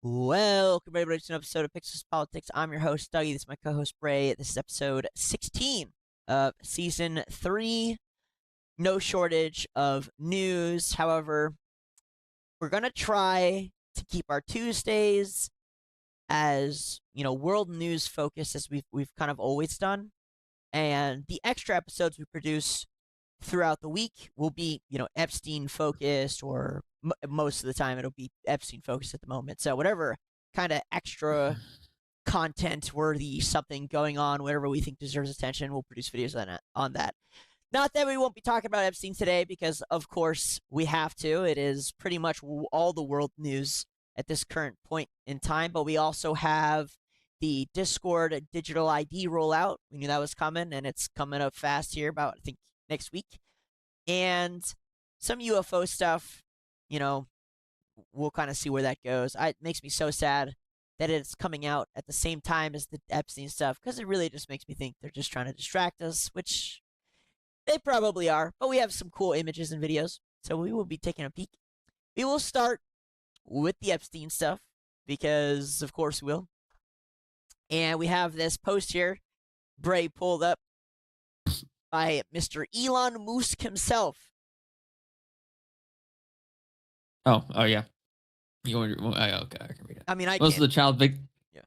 Welcome everybody to an episode of Pixels Politics. I'm your host, Dougie. This is my co-host, Bray. This is episode 16 of Season 3. No shortage of news. However, we're going to try to keep our Tuesdays as, world news focused as we've kind of always done. And the extra episodes we produce throughout the week will be, Epstein focused, or most of the time it'll be Epstein focused at the moment. So whatever kind of extra content worthy something going on, whatever we think deserves attention, we'll produce videos on that. Not that we won't be talking about Epstein today, because of course we have to. It is pretty much all the world news at this current point in time. But we also have the Discord digital ID rollout. We knew that was coming, and it's coming up fast here, about I think next week. And some UFO stuff, we'll kind of see where that goes. It makes me so sad that it's coming out at the same time as the Epstein stuff, because it really just makes me think they're just trying to distract us, which they probably are. But we have some cool images and videos, so we will be taking a peek. We will start with the Epstein stuff, because of course we will. And we have this post here, Bray pulled up, by Mr. Elon Musk himself. Oh yeah. You want? Okay, I can read it. I mean, most of the child victims. Yeah.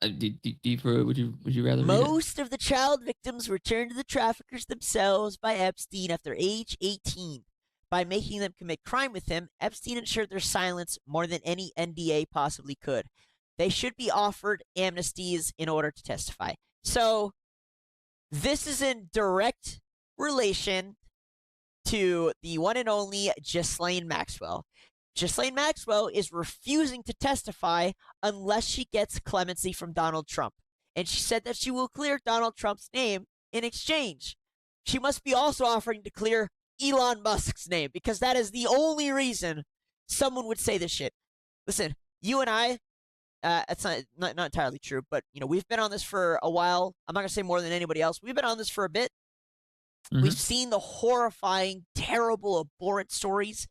Would you rather? Most of the child victims returned to the traffickers themselves by Epstein after age 18. By making them commit crime with him, Epstein ensured their silence more than any NDA possibly could. They should be offered amnesties in order to testify. So, this is in direct relation to the one and only Ghislaine Maxwell. Ghislaine Maxwell is refusing to testify unless she gets clemency from Donald Trump. And she said that she will clear Donald Trump's name in exchange. She must be also offering to clear Elon Musk's name, because that is the only reason someone would say this shit. Listen, you and I, it's not entirely true, but we've been on this for a while. I'm not gonna say more than anybody else. We've been on this for a bit. Mm-hmm. We've seen the horrifying, terrible, abhorrent stories.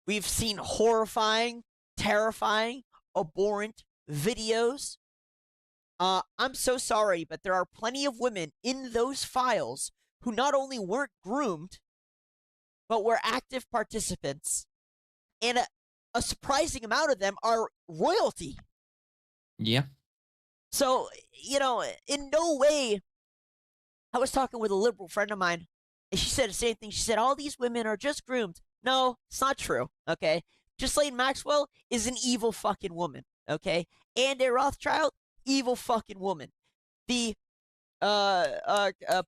We've seen horrifying, terrifying, abhorrent videos. I'm so sorry, but there are plenty of women in those files who not only weren't groomed, but were active participants, and a surprising amount of them are royalty. Yeah. So, in no way, I was talking with a liberal friend of mine, and she said the same thing. She said, all these women are just groomed. No, it's not true, okay? Ghislaine Maxwell is an evil fucking woman, okay? And a Rothschild, evil fucking woman. The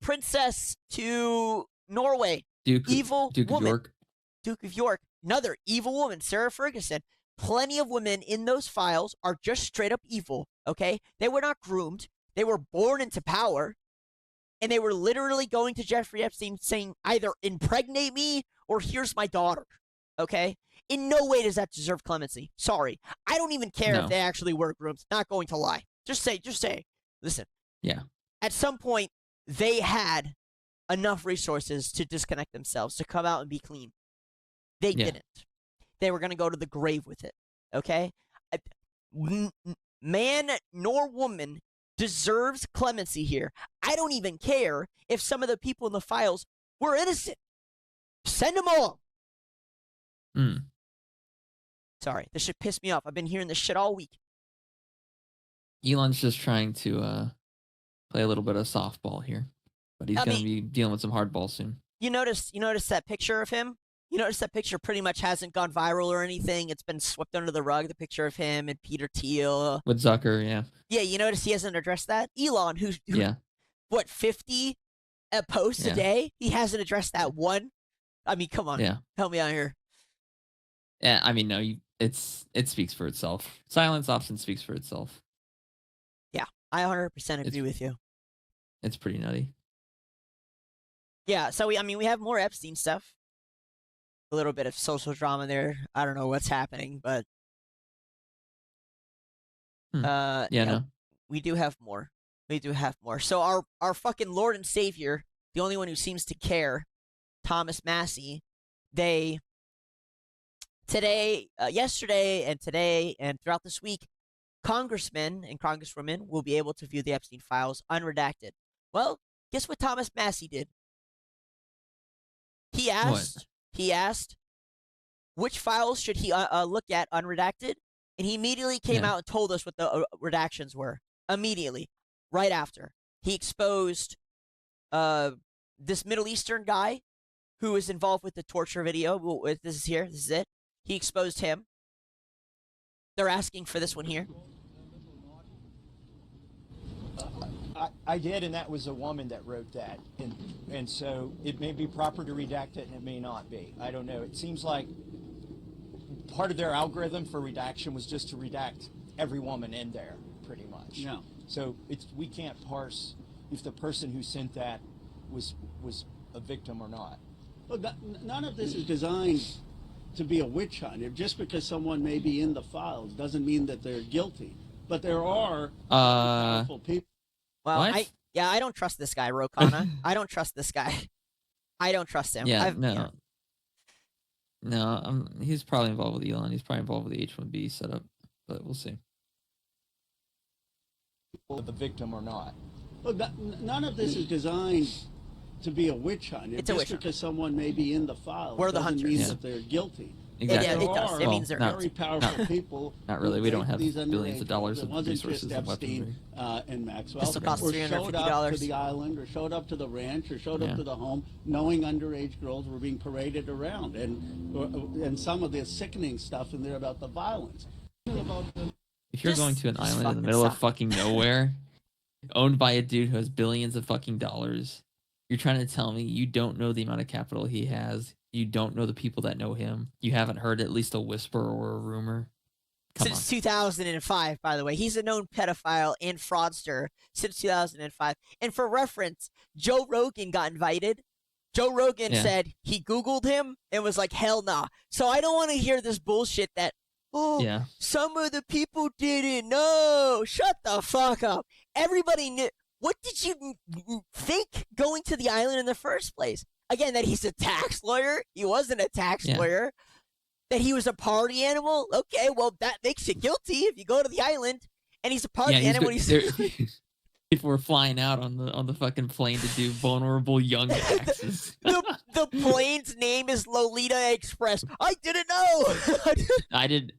princess to Norway, Duke woman. Of York. Duke of York, another evil woman, Sarah Ferguson. Plenty of women in those files are just straight up evil, okay? They were not groomed. They were born into power. And they were literally going to Jeffrey Epstein saying, either impregnate me or here's my daughter, okay? In no way does that deserve clemency. Sorry. I don't even care if they actually were groomed. Not going to lie. Just say. Listen. Yeah. At some point, they had enough resources to disconnect themselves, to come out and be clean. They didn't. They were going to go to the grave with it, okay? Man nor woman deserves clemency here. I don't even care if some of the people in the files were innocent. Send them all. Sorry, this shit pissed me off. I've been hearing this shit all week. Elon's just trying to play a little bit of softball here, but he's going to be dealing with some hardball soon. You notice that picture of him? You notice that picture pretty much hasn't gone viral or anything. It's been swept under the rug, the picture of him and Peter Thiel. With Zucker, yeah. Yeah, you notice he hasn't addressed that? Elon, who what, 50 posts a day? He hasn't addressed that one? I mean, come on. Yeah. Help me out here. Yeah, I mean, no, it speaks for itself. Silence often speaks for itself. Yeah, I 100% agree with you. It's pretty nutty. Yeah, so we have more Epstein stuff. A little bit of social drama there. I don't know what's happening, but we do have more. So our fucking Lord and Savior, the only one who seems to care, Thomas Massey, today, yesterday, and today, and throughout this week, congressmen and congresswomen will be able to view the Epstein files unredacted. Well, guess what Thomas Massey did? He asked, which files should he look at unredacted? And he immediately came out and told us what the redactions were. Immediately, right after. He exposed this Middle Eastern guy who was involved with the torture video. This is here. This is it. He exposed him. They're asking for this one here. I did, and that was a woman that wrote that. And so it may be proper to redact it, and it may not be. I don't know. It seems like part of their algorithm for redaction was just to redact every woman in there, pretty much. Yeah. So we can't parse if the person who sent that was a victim or not. Look, none of this is designed to be a witch hunt. Just because someone may be in the files doesn't mean that they're guilty. But there are powerful people. Well, I don't trust this guy, Rokana. I don't trust this guy. I don't trust him. Yeah, no, he's probably involved with Elon. He's probably involved with the H-1B setup, but we'll see. The victim or not. Look, none of this is designed to be a witch hunt. It's a witch hunt. Because someone may be in the files We're the doesn't hunters. mean that they're guilty. Exactly. Yeah, it does. It means they're very powerful people. Not really. We don't have these billions of dollars of wasn't resources just and Epstein, weaponry. and Maxwell, This will cost or showed up $350. to the island, or showed up to the ranch, or showed up to the home, knowing underage girls were being paraded around, and some of the sickening stuff in there about the violence. If you're going to an island in the middle of fucking nowhere, owned by a dude who has billions of fucking dollars, you're trying to tell me you don't know the amount of capital he has? You don't know the people that know him? You haven't heard at least a whisper or a rumor? Since 2005, by the way. He's a known pedophile and fraudster since 2005. And for reference, Joe Rogan got invited. Joe Rogan said he Googled him and was like, hell nah. So I don't want to hear this bullshit that, some of the people didn't know. Shut the fuck up. Everybody knew. What did you think going to the island in the first place? Again, that he's a tax lawyer. He wasn't a tax lawyer. That he was a party animal. Okay, well, that makes you guilty if you go to the island and he's a party animal. People were flying out on the fucking plane to do vulnerable young taxes. the plane's name is Lolita Express. I didn't know. I did.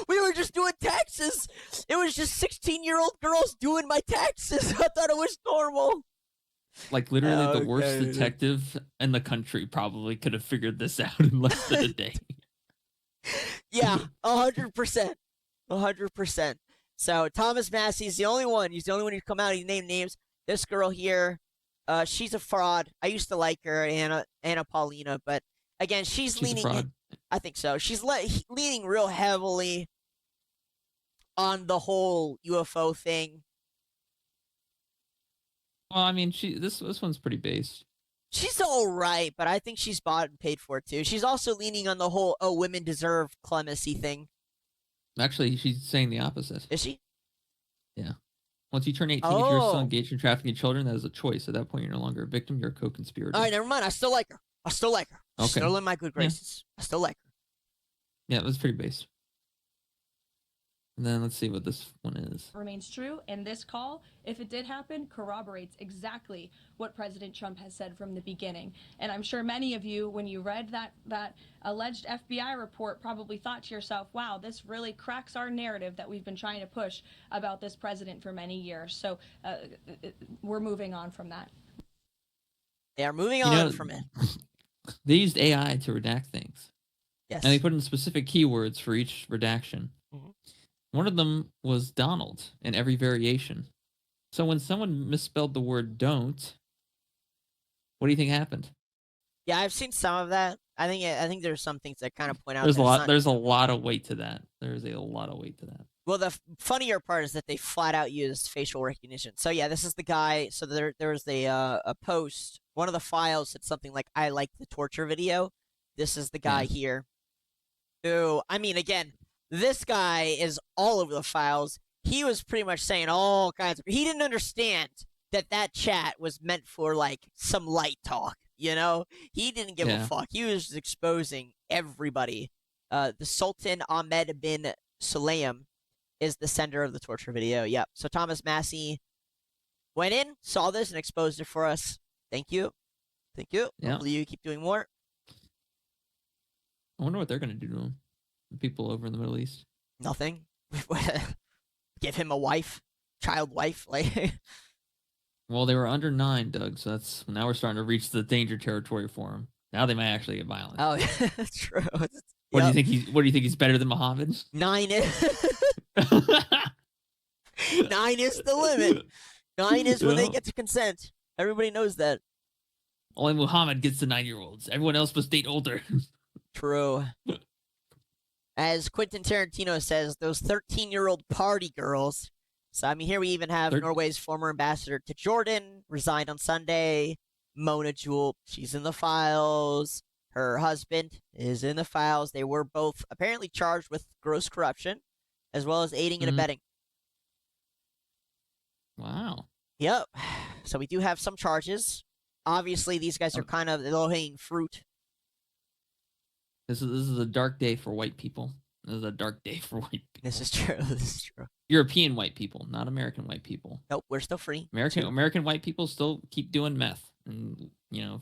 We were just doing taxes. It was just 16-year-old girls doing my taxes. I thought it was normal. Like, literally the worst detective in the country probably could have figured this out in less than a day. Yeah, 100%. 100%. So, Thomas Massey's the only one. He's the only one who come out. He named names. This girl here, she's a fraud. I used to like her, Anna Paulina, but again, she's leaning. I think so. She's leaning real heavily on the whole UFO thing. Well, I mean, this one's pretty base. She's all right, but I think she's bought and paid for it too. She's also leaning on the whole women deserve clemency thing. Actually, she's saying the opposite. Is she? Yeah. Once you turn 18, if you're still engaged in trafficking children, that is a choice. At that point, you're no longer a victim. You're a co-conspirator. All right, never mind. I still like her. Okay. Still in my good graces. I still like her. Yeah, it was pretty base. And then let's see what this one is. Remains true, and this call, if it did happen, corroborates exactly what President Trump has said from the beginning. And I'm sure many of you, when you read that alleged FBI report, probably thought to yourself, wow, this really cracks our narrative that we've been trying to push about this president for many years. So we're moving on from that. They are moving on from it. They used AI to redact things. Yes. And they put in specific keywords for each redaction. Mm-hmm. One of them was Donald in every variation. So when someone misspelled the word don't, what do you think happened? Yeah, I've seen some of that. I think there's some things that kind of point out. There's a lot of weight to that. There's a lot of weight to that. Well, the funnier part is that they flat out used facial recognition. So yeah, this is the guy. So there was a post. One of the files said something like, "I like the torture video." This is the guy here. Who, I mean, again, this guy is all over the files. He was pretty much saying all kinds of. He didn't understand that chat was meant for like some light talk. You know, he didn't give a fuck. He was just exposing everybody The Sultan Ahmed bin Sulayem is the sender of the torture video. Yep. So Thomas Massey went in, saw this, and exposed it for us. Thank you. Thank you. Yeah. Hopefully you keep doing more. I wonder what they're going to do to him. The people over in the Middle East. Nothing. Give him a wife. Child wife. Like. Well, they were under 9, Doug, so now we're starting to reach the danger territory for him. Now they might actually get violent. Oh, yeah, true. What do you think he's better than Muhammad? 9 is 9 is the limit. 9 is when they get to consent. Everybody knows that. Only Muhammad gets the 9-year-olds. Everyone else must date older. True. As Quentin Tarantino says, those 13-year-old party girls. So, I mean, here we even have Norway's former ambassador to Jordan, resigned on Sunday. Mona Jewel, she's in the files. Her husband is in the files. They were both apparently charged with gross corruption, as well as aiding and abetting. Wow. Yep. So we do have some charges. Obviously, these guys are kind of low-hanging fruit. This is a dark day for white people. This is a dark day for white people. This is true. This is true. European white people, not American white people. Nope, we're still free. American white people still keep doing meth and,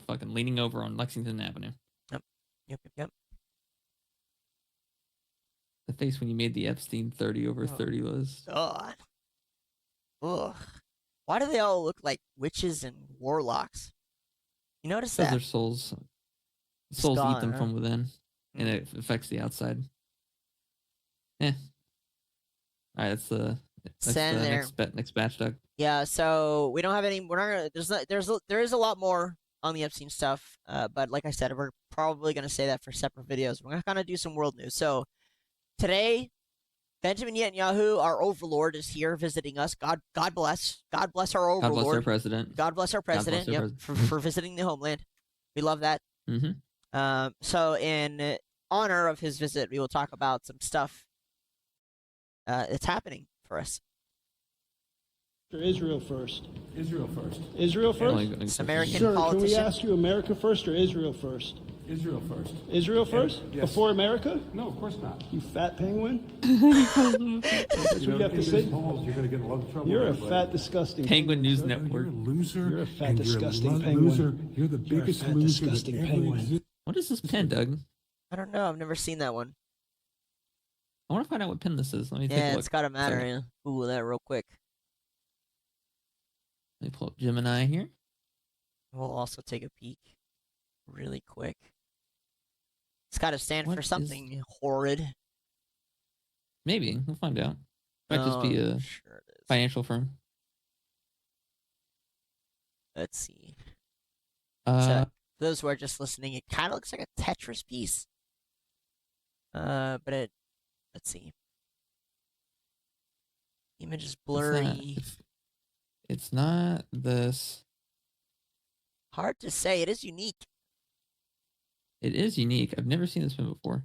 fucking leaning over on Lexington Avenue. Yep. The face when you made the Epstein 30 over 30 was... God. Ugh. Why do they all look like witches and warlocks? You notice that? Because their souls eat them from within, and it affects the outside. Yeah. All right, that's the next batch, Doug. Yeah, so we don't have any. We're not gonna. There is a lot more on the Epstein stuff, but like I said, we're probably gonna say that for separate videos. We're gonna kind of do some world news. So today, Benjamin Netanyahu, our overlord, is here visiting us. God bless our overlord. God bless our president. God bless our president. Yep, for visiting the homeland. We love that. Mm-hmm. So in honor of his visit, we will talk about some stuff that's happening for us. Israel first. Israel first. Israel first? It's American Sir, politician. can we ask you America first or Israel first? Israel first. Israel first? Yes. Before America? No, of course not. You fat penguin? That's what you have to say. You're going to get in a lot of trouble. You're a fat, disgusting Penguin News You're Network. a loser. You're a fat, and disgusting you're a penguin. Loser. You're the biggest fat, loser disgusting that ever penguin. existed. What is this pen, Doug? I don't know. I've never seen that one. I want to find out what pen this is. Let me take a Yeah, look. it's gotta matter. Yeah. Google that real quick. Let me pull up Gemini here. We'll also take a peek really quick. It's got to stand What for is- something horrid. Maybe. We'll find out. Might just be a Sure it is. financial firm. Let's see. Uh, So, for those who are just listening, it kind of looks like a Tetris piece. But let's see. Image is blurry. it's not this. Hard to say. It is unique. It is unique. I've never seen this pen before.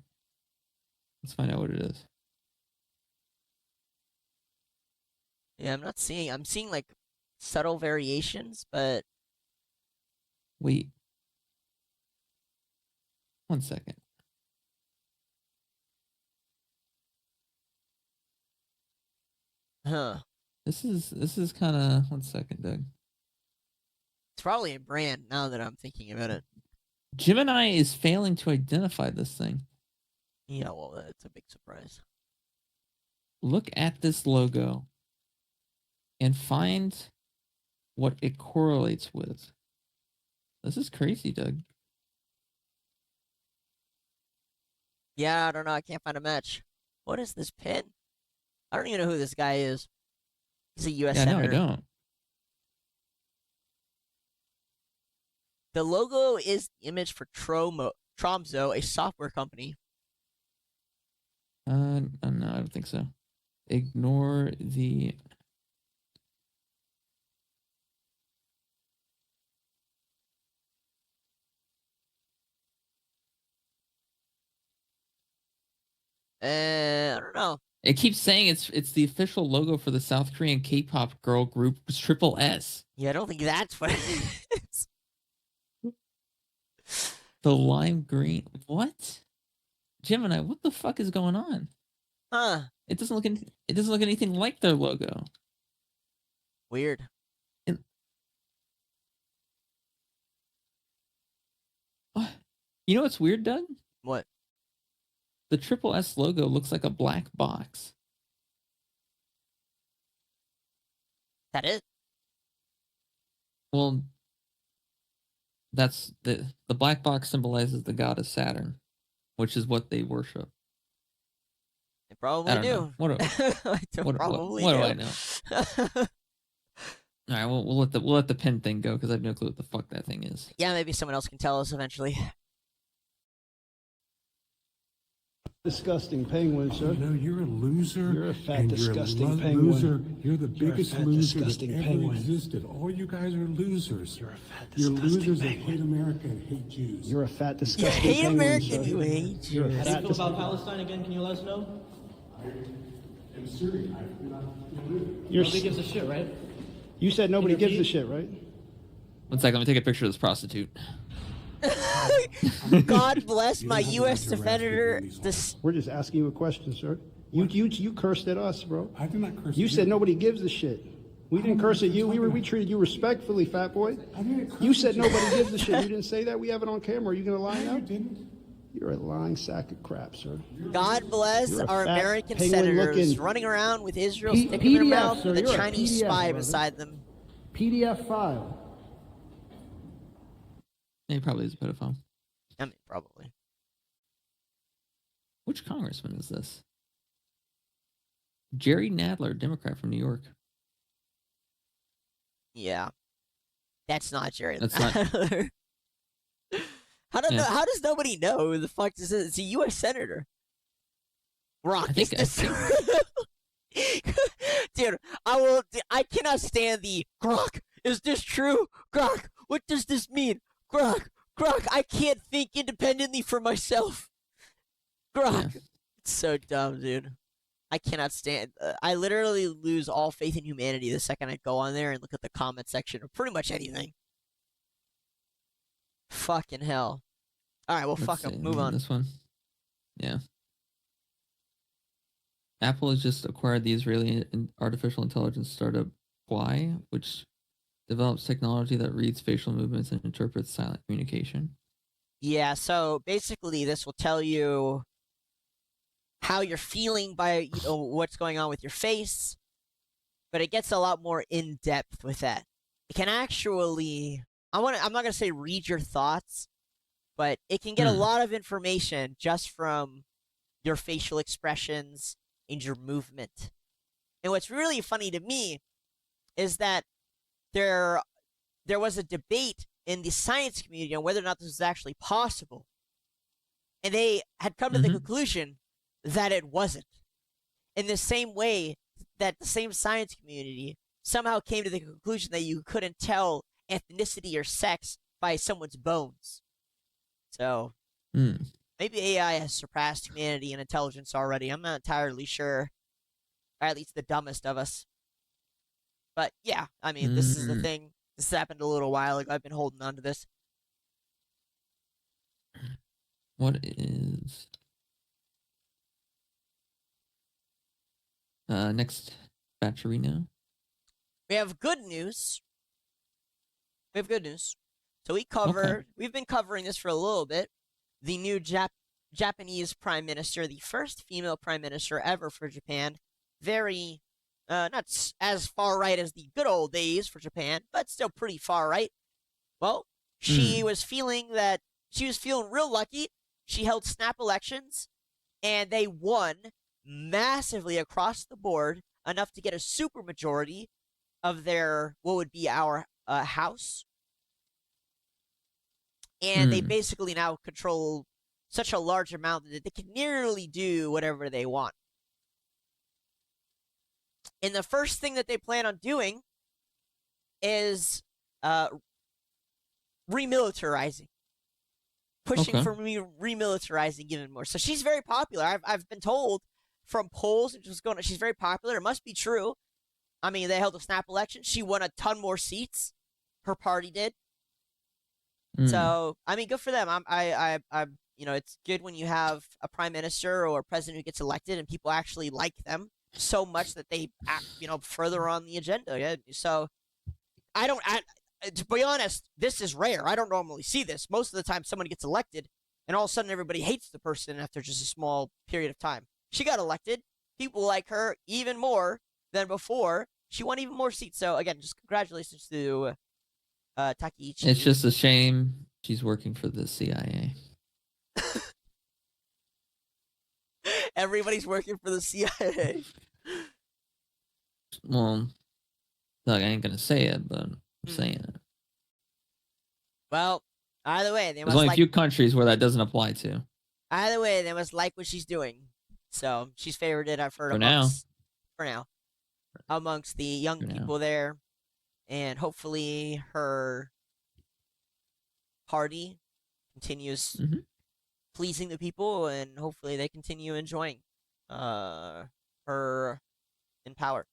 Let's find out what it is. Yeah, I'm seeing like subtle variations, but Wait. 1 second. This is kind of 1 second, Doug. it's probably a brand now that I'm thinking about it. Gemini is failing to identify this thing. Yeah, well, that's a big surprise. Look at this logo and find what it correlates with. This is crazy, Doug. Yeah, I don't know. I can't find a match. What is this pin? I don't even know who this guy is. He's a U.S. Yeah, no, I senator. don't. The logo is the image for Tromso, a software company. No, I don't think so. Ignore the... I don't know. It keeps saying it's the official logo for the South Korean K-pop girl group Triple S. Yeah, I don't think that's what it is. The lime green. What? Gemini, what the fuck is going on? Huh? It doesn't look anything like their logo. Weird. You know what's weird, Doug? What? The Triple S logo looks like a black box. That it? Well, that's the black box symbolizes the goddess Saturn, which is what they worship. They probably do. Know. What do I know? All right, we'll let the pin thing go because I have no clue what the fuck that thing is. Yeah, maybe someone else can tell us eventually. Disgusting penguin, sir. No, you're a loser. You're a fat, and disgusting you're a penguin. loser. You're the biggest fat, loser that disgusting ever penguin. existed. All you guys are losers. You're a fat, You're disgusting losers that penguin. hate America and hate Jews. You're a fat, You disgusting hate penguin, American, sir. you hate Jews. You're a How do fat, you feel about Palestine again? Can you let us know? I'm serious. I'm not Nobody gives a shit, right? You said nobody In your gives a feed? shit, right? 1 second, let me take a picture of this prostitute. God bless You my don't have U.S. the right to harass people defender. in these This We're just asking you a question, sir. You cursed at us, bro. I did not curse You at said nobody gives a shit. We didn't curse at you. We treated you respectfully, fat boy. I didn't curse You at said you. nobody gives a shit. You didn't say that. We have it on camera. Are you gonna lie No, now? you didn't. You're a lying sack of crap, sir. God bless You're a our fat, American penguin-looking senators running around with Israel P- sticking in their PDF, mouth sir. with a You're a Chinese PDF, spy brother. beside them. PDF file. He probably is a pedophile. I mean, probably. Which congressman is this? Jerry Nadler, Democrat from New York. Yeah. That's not Jerry. That's not- How does Yeah. how does nobody know who the fuck this is? It's a U.S. senator. Rock, I think- dude, I cannot stand the Grok. Is this true? Grok, what does this mean? Grok, I can't think independently for myself. Grok. Yeah. It's so dumb, dude. I cannot stand. I literally lose all faith in humanity the second I go on there and look at the comment section of pretty much anything. Fucking hell. All right, well, Let's fuck see, them. Move on. This one. Yeah. Apple has just acquired the Israeli artificial intelligence startup Kwai, which develops technology that reads facial movements and interprets silent communication. Yeah, so basically this will tell you how you're feeling by what's going on with your face, but it gets a lot more in depth with that. It can actually I'm not going to say read your thoughts, but it can get a lot of information just from your facial expressions and your movement. And what's really funny to me is that there was a debate in the science community on whether or not this was actually possible. And they had come to the conclusion that it wasn't. In the same way that the same science community somehow came to the conclusion that you couldn't tell ethnicity or sex by someone's bones. So, maybe AI has surpassed humanity in intelligence already. I'm not entirely sure. Or at least the dumbest of us. But yeah, I mean, this is the thing. This happened a little while ago. I've been holding on to this. What is next battery now? We have good news. So we've been covering this for a little bit. The new Japanese prime minister, the first female prime minister ever for Japan. Very, not as far right as the good old days for Japan, but still pretty far right. Well, she was feeling real lucky. She held snap elections, and they won massively across the board, enough to get a supermajority of their, what would be our house. And they basically now control such a large amount that they can nearly do whatever they want. And the first thing that they plan on doing is remilitarizing. Pushing for remilitarizing even more. So she's very popular. I've been told from polls, she's very popular. It must be true. I mean, they held a snap election. She won a ton more seats. Her party did. So, I mean, good for them. it's good when you have a prime minister or a president who gets elected and people actually like them so much that they act, further on the agenda. Yeah. So to be honest, this is rare. I don't normally see this. Most of the time, someone gets elected, and all of a sudden, everybody hates the person after just a small period of time. She got elected. People like her even more than before. She won even more seats. So, again, just congratulations to Takeichi. It's just a shame she's working for the CIA. Everybody's working for the CIA. Well, look, I ain't going to say it, but I'm saying it. Well, either way, there's only a few countries where that doesn't apply to. Either way, they must like what she's doing. So she's favorited, I've heard, for now, amongst the young people there. And hopefully her party continues pleasing the people, and hopefully they continue enjoying her in power.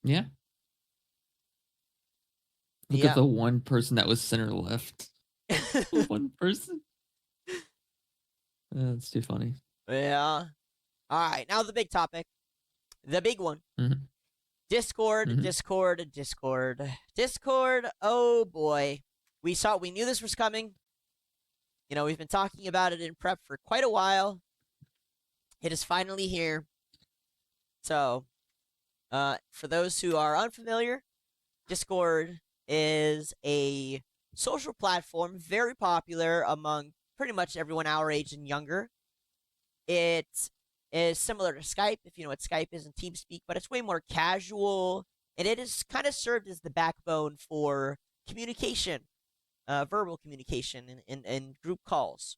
Yeah. Look at the one person that was center left. One person. That's too funny. Yeah. All right. Now the big topic. The big one. Discord. Oh boy. We knew this was coming. We've been talking about it in prep for quite a while. It is finally here. So, for those who are unfamiliar, Discord is a social platform very popular among pretty much everyone our age and younger. It is similar to Skype, if you know what Skype is, and TeamSpeak, but it's way more casual, and it has kind of served as the backbone for communication, verbal communication, and group calls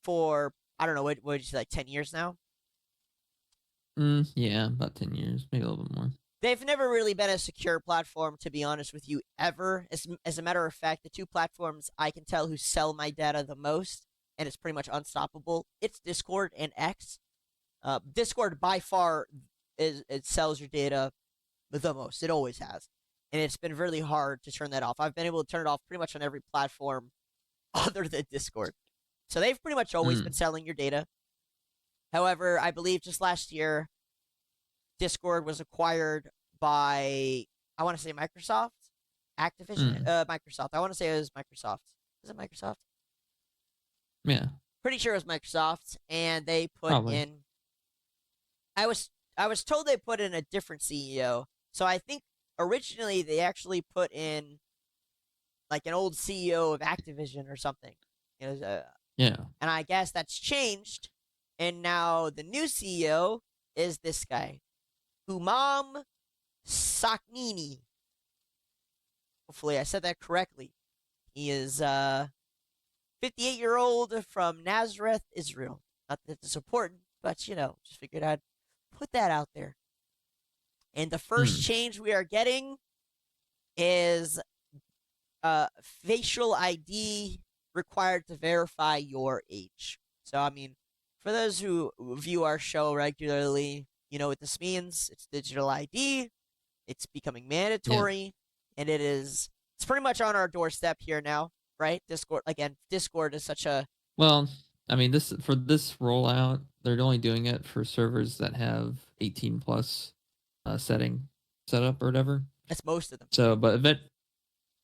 for, I don't know, what did you say, like 10 years now? Yeah, about 10 years, maybe a little bit more. They've never really been a secure platform, to be honest with you, ever. As a matter of fact, the two platforms I can tell who sell my data the most, and it's pretty much unstoppable, it's Discord and X. Discord, by far, it sells your data the most. It always has. And it's been really hard to turn that off. I've been able to turn it off pretty much on every platform other than Discord. So they've pretty much always been selling your data. However, I believe just last year, Discord was acquired by, I want to say Microsoft? Activision? Microsoft. I want to say it was Microsoft. Is it Microsoft? Yeah. Pretty sure it was Microsoft, and they put in... I was told they put in a different CEO, so I think originally they actually put in like an old CEO of Activision or something. Yeah. And I guess that's changed, and now the new CEO is this guy, Humam Saknini. Hopefully I said that correctly. He is 58-year-old from Nazareth, Israel. Not that it's important, but just figured I'd put that out there. And the first change we are getting is facial ID required to verify your age. So, I mean, for those who view our show regularly, you know what this means. It's digital ID. It's becoming mandatory. And it's pretty much on our doorstep here now, right? Discord is such a... Well, I mean, for this rollout, they're only doing it for servers that have 18 plus setting set up or whatever. That's most of them. So,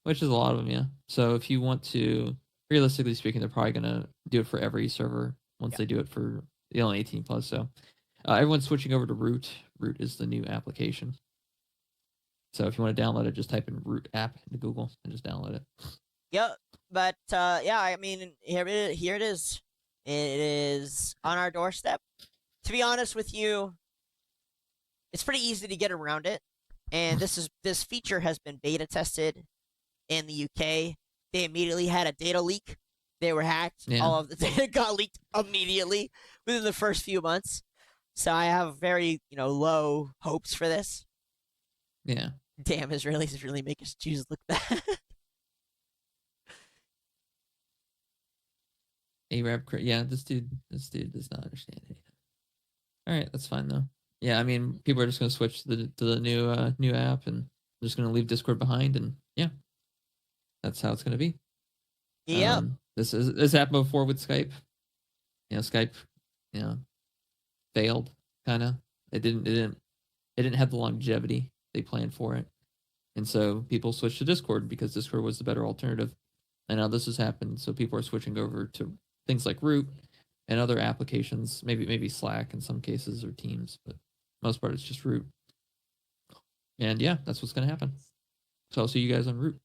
which is a lot of them, yeah. So if you want to, realistically speaking, they're probably gonna do it for every server once they do it for the only 18 plus. So everyone's switching over to Root. Root is the new application. So if you want to download it, just type in Root app into Google and just download it. Yep, but I mean, here it is. It is on our doorstep. To be honest with you, it's pretty easy to get around it. And this feature has been beta tested in the UK. They immediately had a data leak. They were hacked. Yeah. All of the data got leaked immediately within the first few months. So I have very, low hopes for this. Yeah. Damn, Israelis really make us Jews look bad. Arab, yeah, this dude does not understand anything. All right, that's fine though. Yeah, I mean, people are just gonna switch to the new app, and they're just gonna leave Discord behind, and yeah, that's how it's gonna be. Yep. This happened before with Skype. Skype, failed kind of. It didn't have the longevity they planned for it, and so people switched to Discord because Discord was the better alternative. And now this has happened, so people are switching over to things like Root and other applications, maybe Slack in some cases or Teams, but most part it's just Root. And yeah, that's what's going to happen. So I'll see you guys on Root.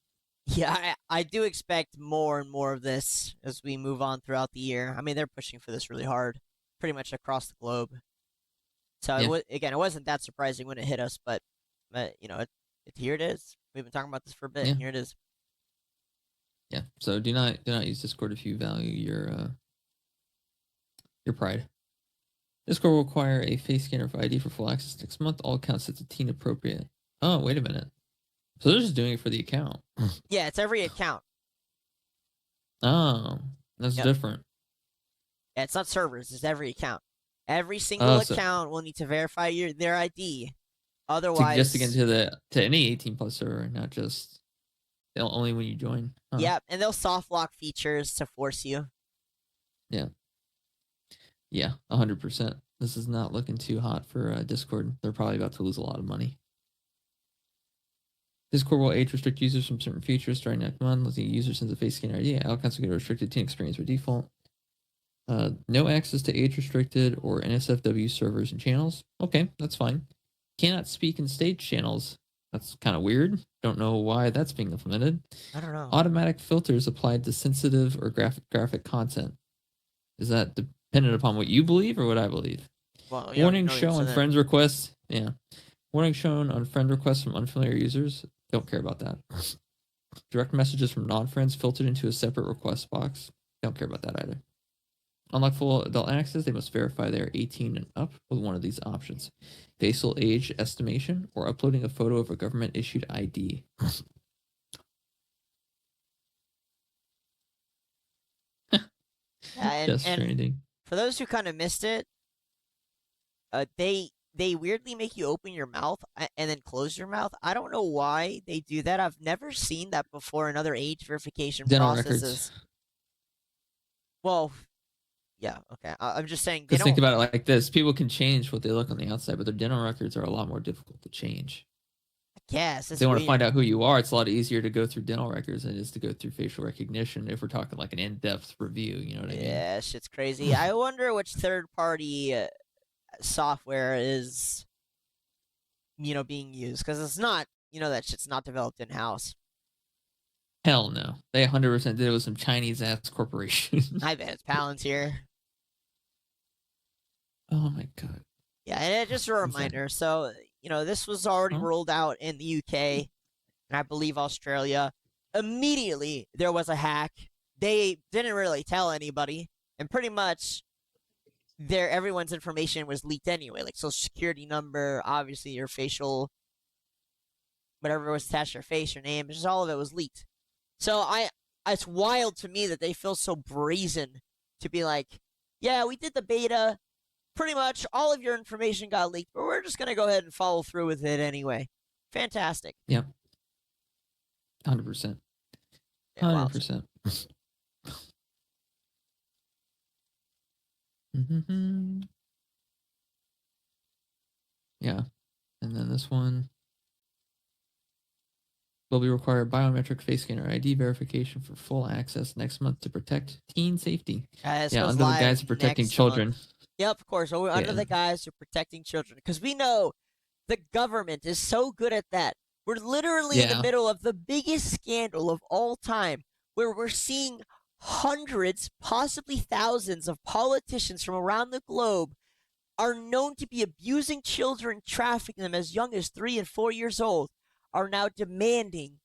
Yeah, I do expect more and more of this as we move on throughout the year. I mean, they're pushing for this really hard, pretty much across the globe. So it wasn't that surprising when it hit us, but here it is. We've been talking about this for a bit. Yeah. Here it is. Yeah. So do not use Discord if you value your pride. Discord will require a face scanner for ID for full access next month. All accounts set to teen appropriate. Oh, wait a minute. So they're just doing it for the account. Yeah, it's every account. Oh, that's different. Yeah, it's not servers. It's every account. Every single account will need to verify their ID. Otherwise, just to get into any 18+ server, not just only when you join. Huh. Yeah, and they'll soft lock features to force you. Yeah. Yeah, 100%. This is not looking too hot for Discord. They're probably about to lose a lot of money. Discord will age restrict users from certain features starting next month. Letting users send the face scanner ID. All accounts will get a restricted teen experience by default. No access to age restricted or NSFW servers and channels. Okay, that's fine. Cannot speak in stage channels. That's kind of weird. Don't know why that's being implemented. I don't know. Automatic filters applied to sensitive or graphic content. Is that dependent upon what you believe or what I believe? Well, Warning show on friend requests. Yeah. Warning shown on friend requests from unfamiliar users. Don't care about that. Direct messages from non-friends filtered into a separate request box. Don't care about that either. Unlock full adult access, they must verify they are 18 and up with one of these options. Facial age estimation or uploading a photo of a government-issued ID. Just for anything. For those who kind of missed it, they weirdly make you open your mouth and then close your mouth. I don't know why they do that. I've never seen that before in other age verification processes. Records. Well, yeah, okay. I'm just saying. Just think about it like this: people can change what they look on the outside, but their dental records are a lot more difficult to change. I guess if they want to find out who you are, it's a lot easier to go through dental records than it is to go through facial recognition. If we're talking like an in-depth review, you know what I mean? Yeah, shit's crazy. I wonder which third-party software is, being used, because it's not, that shit's not developed in-house. Hell no. They 100% did it with some Chinese-ass corporation. I bet it's Palantir. Oh my god. Yeah, and just a reminder. So, this was already rolled out in the UK, and I believe Australia. Immediately, there was a hack. They didn't really tell anybody, and pretty much everyone's information was leaked anyway, like social security number, obviously your facial, whatever was attached to your face, your name, just all of it was leaked. So it's wild to me that they feel so brazen to be like, yeah, we did the beta, pretty much all of your information got leaked, but we're just going to go ahead and follow through with it anyway. Fantastic. Yep. 100%. 100%. Mm-hmm. Yeah. And then this one will be required biometric face scanner ID verification for full access next month to protect teen safety. Under the guise of protecting children. Month. Yep, of course. We're under the guise of protecting children, because we know the government is so good at that. We're literally in the middle of the biggest scandal of all time, where we're seeing hundreds, possibly thousands of politicians from around the globe are known to be abusing children, trafficking them as young as 3 and 4 years old, are now demanding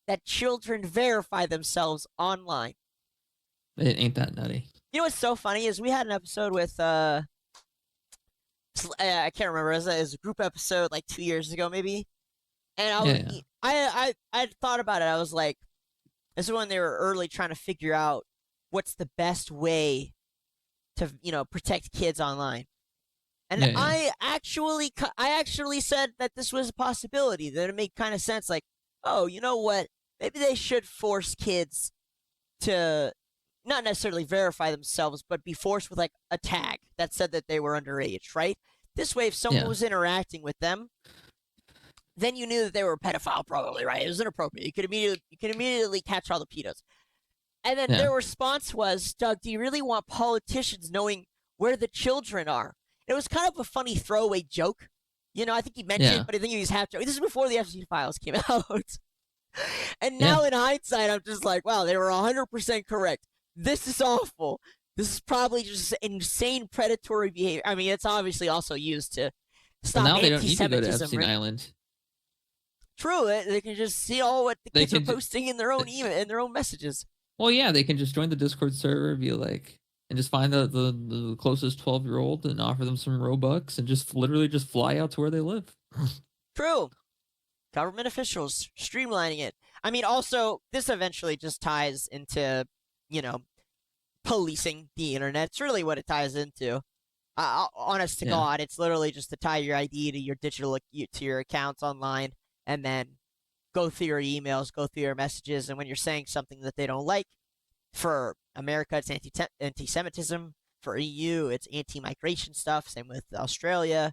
that children verify themselves online. It ain't that nutty. You know what's so funny is we had an episode with, I can't remember, it was a group episode like 2 years ago maybe, and I thought about it. I was like, this is when they were early trying to figure out what's the best way to, protect kids online. And I actually said that this was a possibility, that it made kind of sense. Like, oh, you know what? Maybe they should force kids to not necessarily verify themselves, but be forced with like a tag that said that they were underage, right? This way, if someone was interacting with them, then you knew that they were a pedophile, probably, right? It was inappropriate. You could immediately catch all the pedos. And then their response was, Doug, do you really want politicians knowing where the children are? It was kind of a funny throwaway joke. You know, I think he mentioned it, but I think he was half joking. This is before the Epstein files came out. And now in hindsight, I'm just like, wow, they were 100% correct. This is awful. This is probably just insane predatory behavior. I mean, it's obviously also used to stop now they don't need to go anti-Semitism. to Epstein Island. True, they can just see all what the kids are posting in their own email, in their own messages. Well, yeah, they can just join the Discord server, be like, and just find the closest 12-year-old and offer them some Robux and just literally just fly out to where they live. True. Government officials streamlining it. I mean, also, this eventually just ties into, you know, policing the internet. It's really what it ties into. Honest to God, it's literally just to tie your ID to your to your accounts online, and then go through your emails, go through your messages, and when you're saying something that they don't like, for America, it's anti-Semitism. For EU, it's anti-migration stuff. Same with Australia.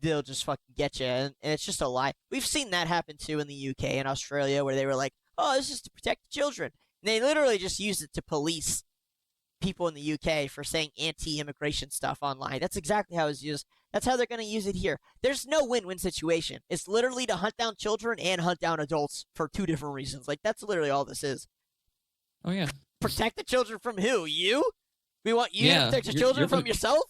They'll just fucking get you, and it's just a lie. We've seen that happen too in the UK and Australia, where they were like, "Oh, this is to protect the children." And they literally just used it to police people in the UK for saying anti-immigration stuff online. That's exactly how it's used. That's how they're going to use it here. There's no win-win situation. It's literally to hunt down children and hunt down adults for two different reasons. Like, that's literally all this is. Oh, yeah. Protect the children from who? You? We want you to protect the children from yourself?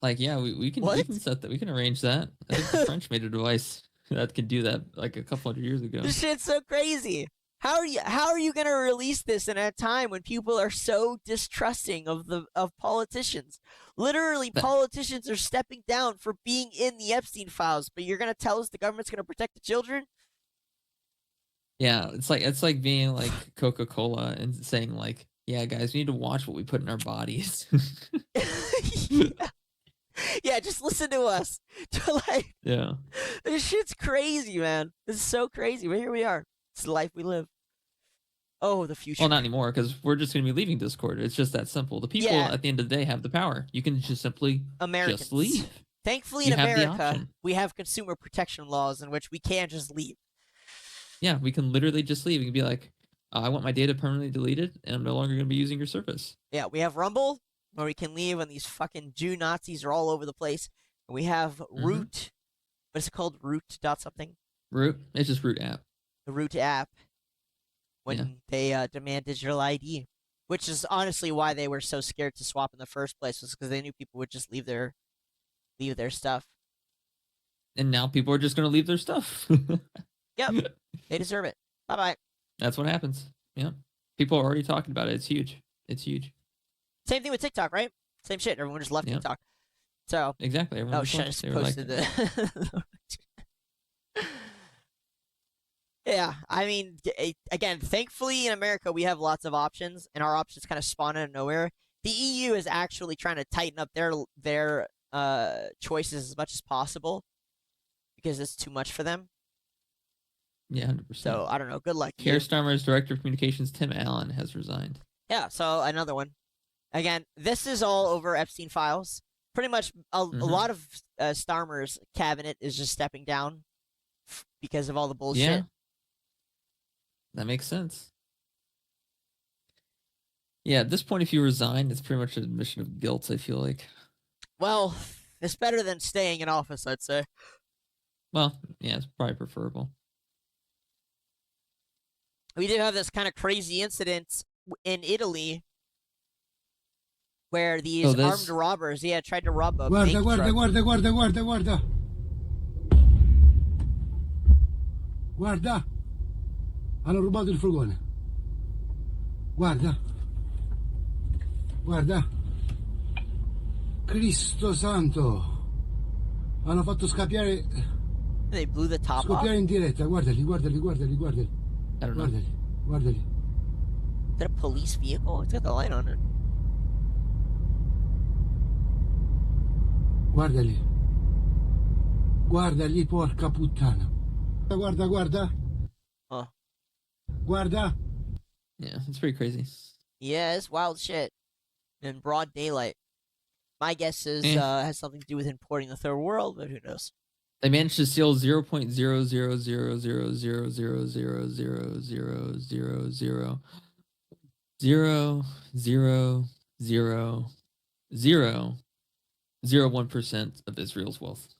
we can set that. We can arrange that. I think the French made a device that can do that like a couple hundred years ago. This shit's so crazy. How are you gonna release this in a time when people are so distrusting of politicians? Literally, politicians are stepping down for being in the Epstein files, but you're gonna tell us the government's gonna protect the children? Yeah, it's like being like Coca-Cola and saying like, yeah, guys, we need to watch what we put in our bodies. Yeah, just listen to us. This shit's crazy, man. This is so crazy. But here we are. It's the life we live. Oh, the future. Well, not anymore, because we're just going to be leaving Discord. It's just that simple. The people at the end of the day have the power. You can just simply just leave. Thankfully, in America, we have consumer protection laws in which we can just leave. Yeah, we can literally just leave. We can be like, I want my data permanently deleted, and I'm no longer going to be using your service. Yeah, we have Rumble, where we can leave when these fucking Jew Nazis are all over the place. And we have Root. What is it called? Root dot something? Root? It's just Root app. The Root app. When they demand digital ID. Which is honestly why they were so scared to swap in the first place, was because they knew people would just leave their stuff. And now people are just going to leave their stuff. Yep. They deserve it. Bye-bye. That's what happens. Yeah. People are already talking about it. It's huge. It's huge. Same thing with TikTok, right? Same shit. Everyone just left TikTok. So exactly. Everyone just posted the. Yeah, I mean, again, thankfully in America we have lots of options, and our options kind of spawn out of nowhere. The EU is actually trying to tighten up their choices as much as possible because it's too much for them. Yeah, 100%. So I don't know. Good luck. Keir Starmer's director of communications, Tim Allen, has resigned. Yeah. So another one. Again, this is all over Epstein files. Pretty much a lot of Starmer's cabinet is just stepping down because of all the bullshit. Yeah. That makes sense. Yeah, at this point, if you resign, it's pretty much an admission of guilt, I feel like. Well, it's better than staying in office, I'd say. Well, yeah, it's probably preferable. We did have this kind of crazy incident in Italy where these armed robbers, tried to rob a bank truck. Guarda. Guarda. Hanno rubato il furgone. Guarda. Cristo santo. Hanno fatto scoppiare. They blew the top off. Scoppiare in diretta. Guardali. I don't know. Guardali. Is that a police vehicle? It's got the light on it. Guardali, porca puttana. Guarda. Oh. Guarda. Yeah, it's pretty crazy. Yeah, it's wild shit. In broad daylight. My guess is has something to do with importing the third world, but who knows? They managed to steal 0.0000000000001% of Israel's wealth.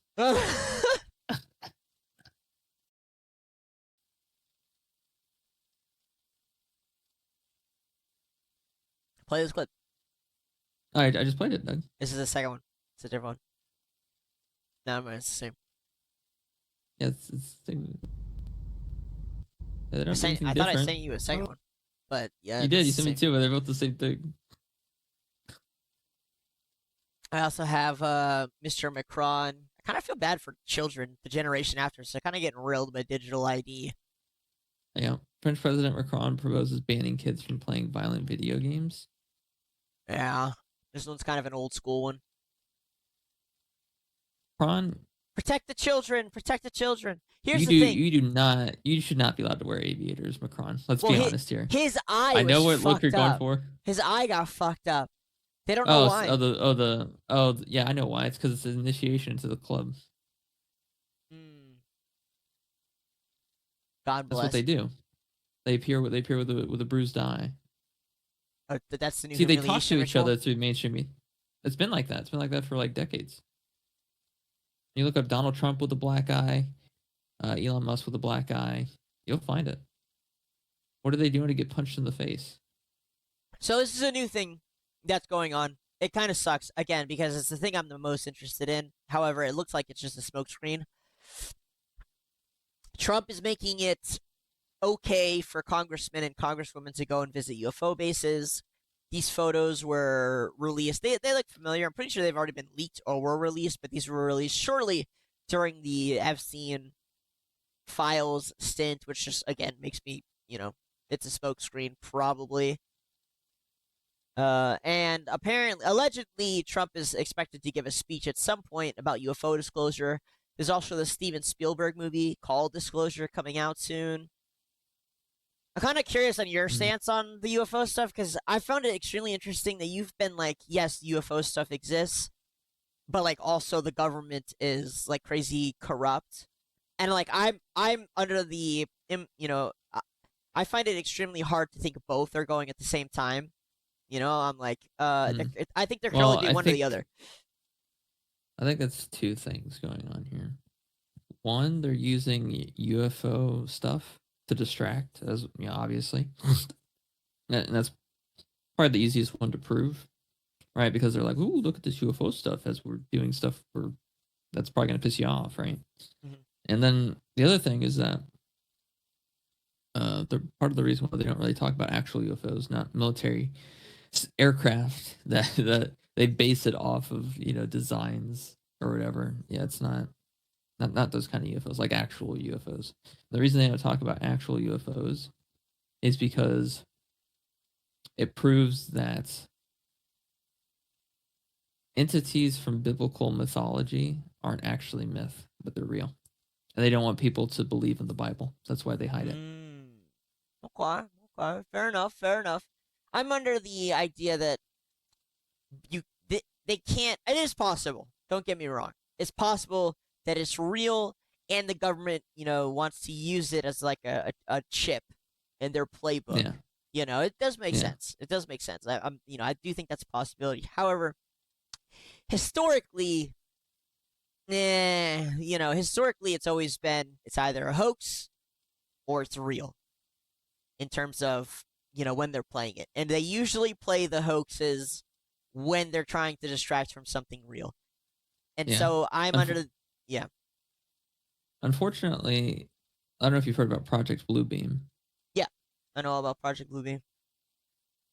Play this clip. I just played it, Doug. This is the second one. It's a different one. No, it's the same. Yeah, it's the same. Yeah, I thought I sent you a second one, but yeah, you did. You sent me two, but they're both the same thing. I also have Mr. Macron. I kind of feel bad for children, the generation after, so they're kind of getting railed by digital ID. Yeah, French President Macron proposes banning kids from playing violent video games. Yeah, this one's kind of an old school one. Macron, protect the children. Protect the children. Here's the thing. You should not be allowed to wear aviators, Macron. Let's be honest here. His eye. I know what look you're up. going for. His eye got fucked up. They don't know why. Yeah, I know why. It's because it's an initiation to the club. God bless. That's what they do. They appear with a bruised eye. That's the new. See, they talk to each ritual? other through mainstream media. It's been like that. It's been like that for like decades. You look up Donald Trump with a black eye, Elon Musk with a black eye. You'll find it. What are they doing to get punched in the face? So this is a new thing that's going on. It kind of sucks, again, because it's the thing I'm the most interested in. However, it looks like it's just a smokescreen. Trump is making it okay for congressmen and congresswomen to go and visit UFO bases. These photos were released. They look familiar. I'm pretty sure they've already been leaked or were released, but these were released shortly during the Epstein files stint, which just, again, makes me, it's a smokescreen, probably. And allegedly, Trump is expected to give a speech at some point about UFO disclosure. There's also the Steven Spielberg movie called Disclosure coming out soon. I'm kind of curious on your stance on the UFO stuff, because I found it extremely interesting that you've been like, yes, UFO stuff exists, but like also the government is like crazy corrupt. And like I'm under the, I find it extremely hard to think both are going at the same time. I'm like, I think there can only be one or the other. I think that's two things going on here. One, they're using UFO stuff to distract, as obviously, and that's probably the easiest one to prove, right? Because they're like, "Ooh, look at this UFO stuff," as we're doing stuff that's probably gonna piss you off, right? Mm-hmm. And then the other thing is that they're part of the reason why they don't really talk about actual UFOs, not military aircraft that they base it off of, designs or whatever. Yeah, it's not those kind of UFOs, like actual UFOs. The reason they don't talk about actual UFOs is because it proves that entities from biblical mythology aren't actually myth, but they're real. And they don't want people to believe in the Bible. That's why they hide it. Okay. Fair enough. I'm under the idea that they can't. It is possible. Don't get me wrong. It's possible that it's real, and the government, wants to use it as like a chip in their playbook. Yeah. It does make sense. It does make sense. I do think that's a possibility. However, historically, it's always been it's either a hoax or it's real. In terms of when they're playing it, and they usually play the hoaxes when they're trying to distract from something real. And so I'm Unfortunately, I don't know if you've heard about Project Bluebeam. Yeah, I know all about Project Bluebeam.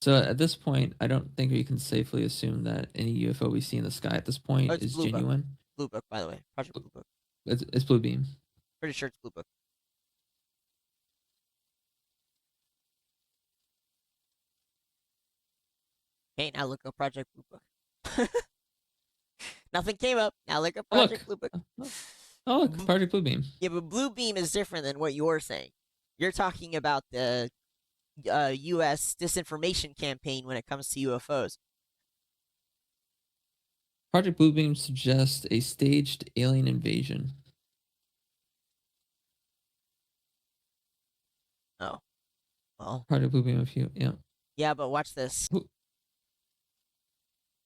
So at this point, I don't think we can safely assume that any UFO we see in the sky at this point is genuine. Blue Book, by the way. Project Blue Book. It's Bluebeam. Pretty sure it's Blue Book. Okay, now look up Project Blue Book. Nothing came up. Now look up Project Blue Book. Oh, look, Project Bluebeam. Yeah, but Bluebeam is different than what you're saying. You're talking about the U.S. disinformation campaign when it comes to UFOs. Project Bluebeam suggests a staged alien invasion. Oh, well. Project Bluebeam, yeah. Yeah, but watch this.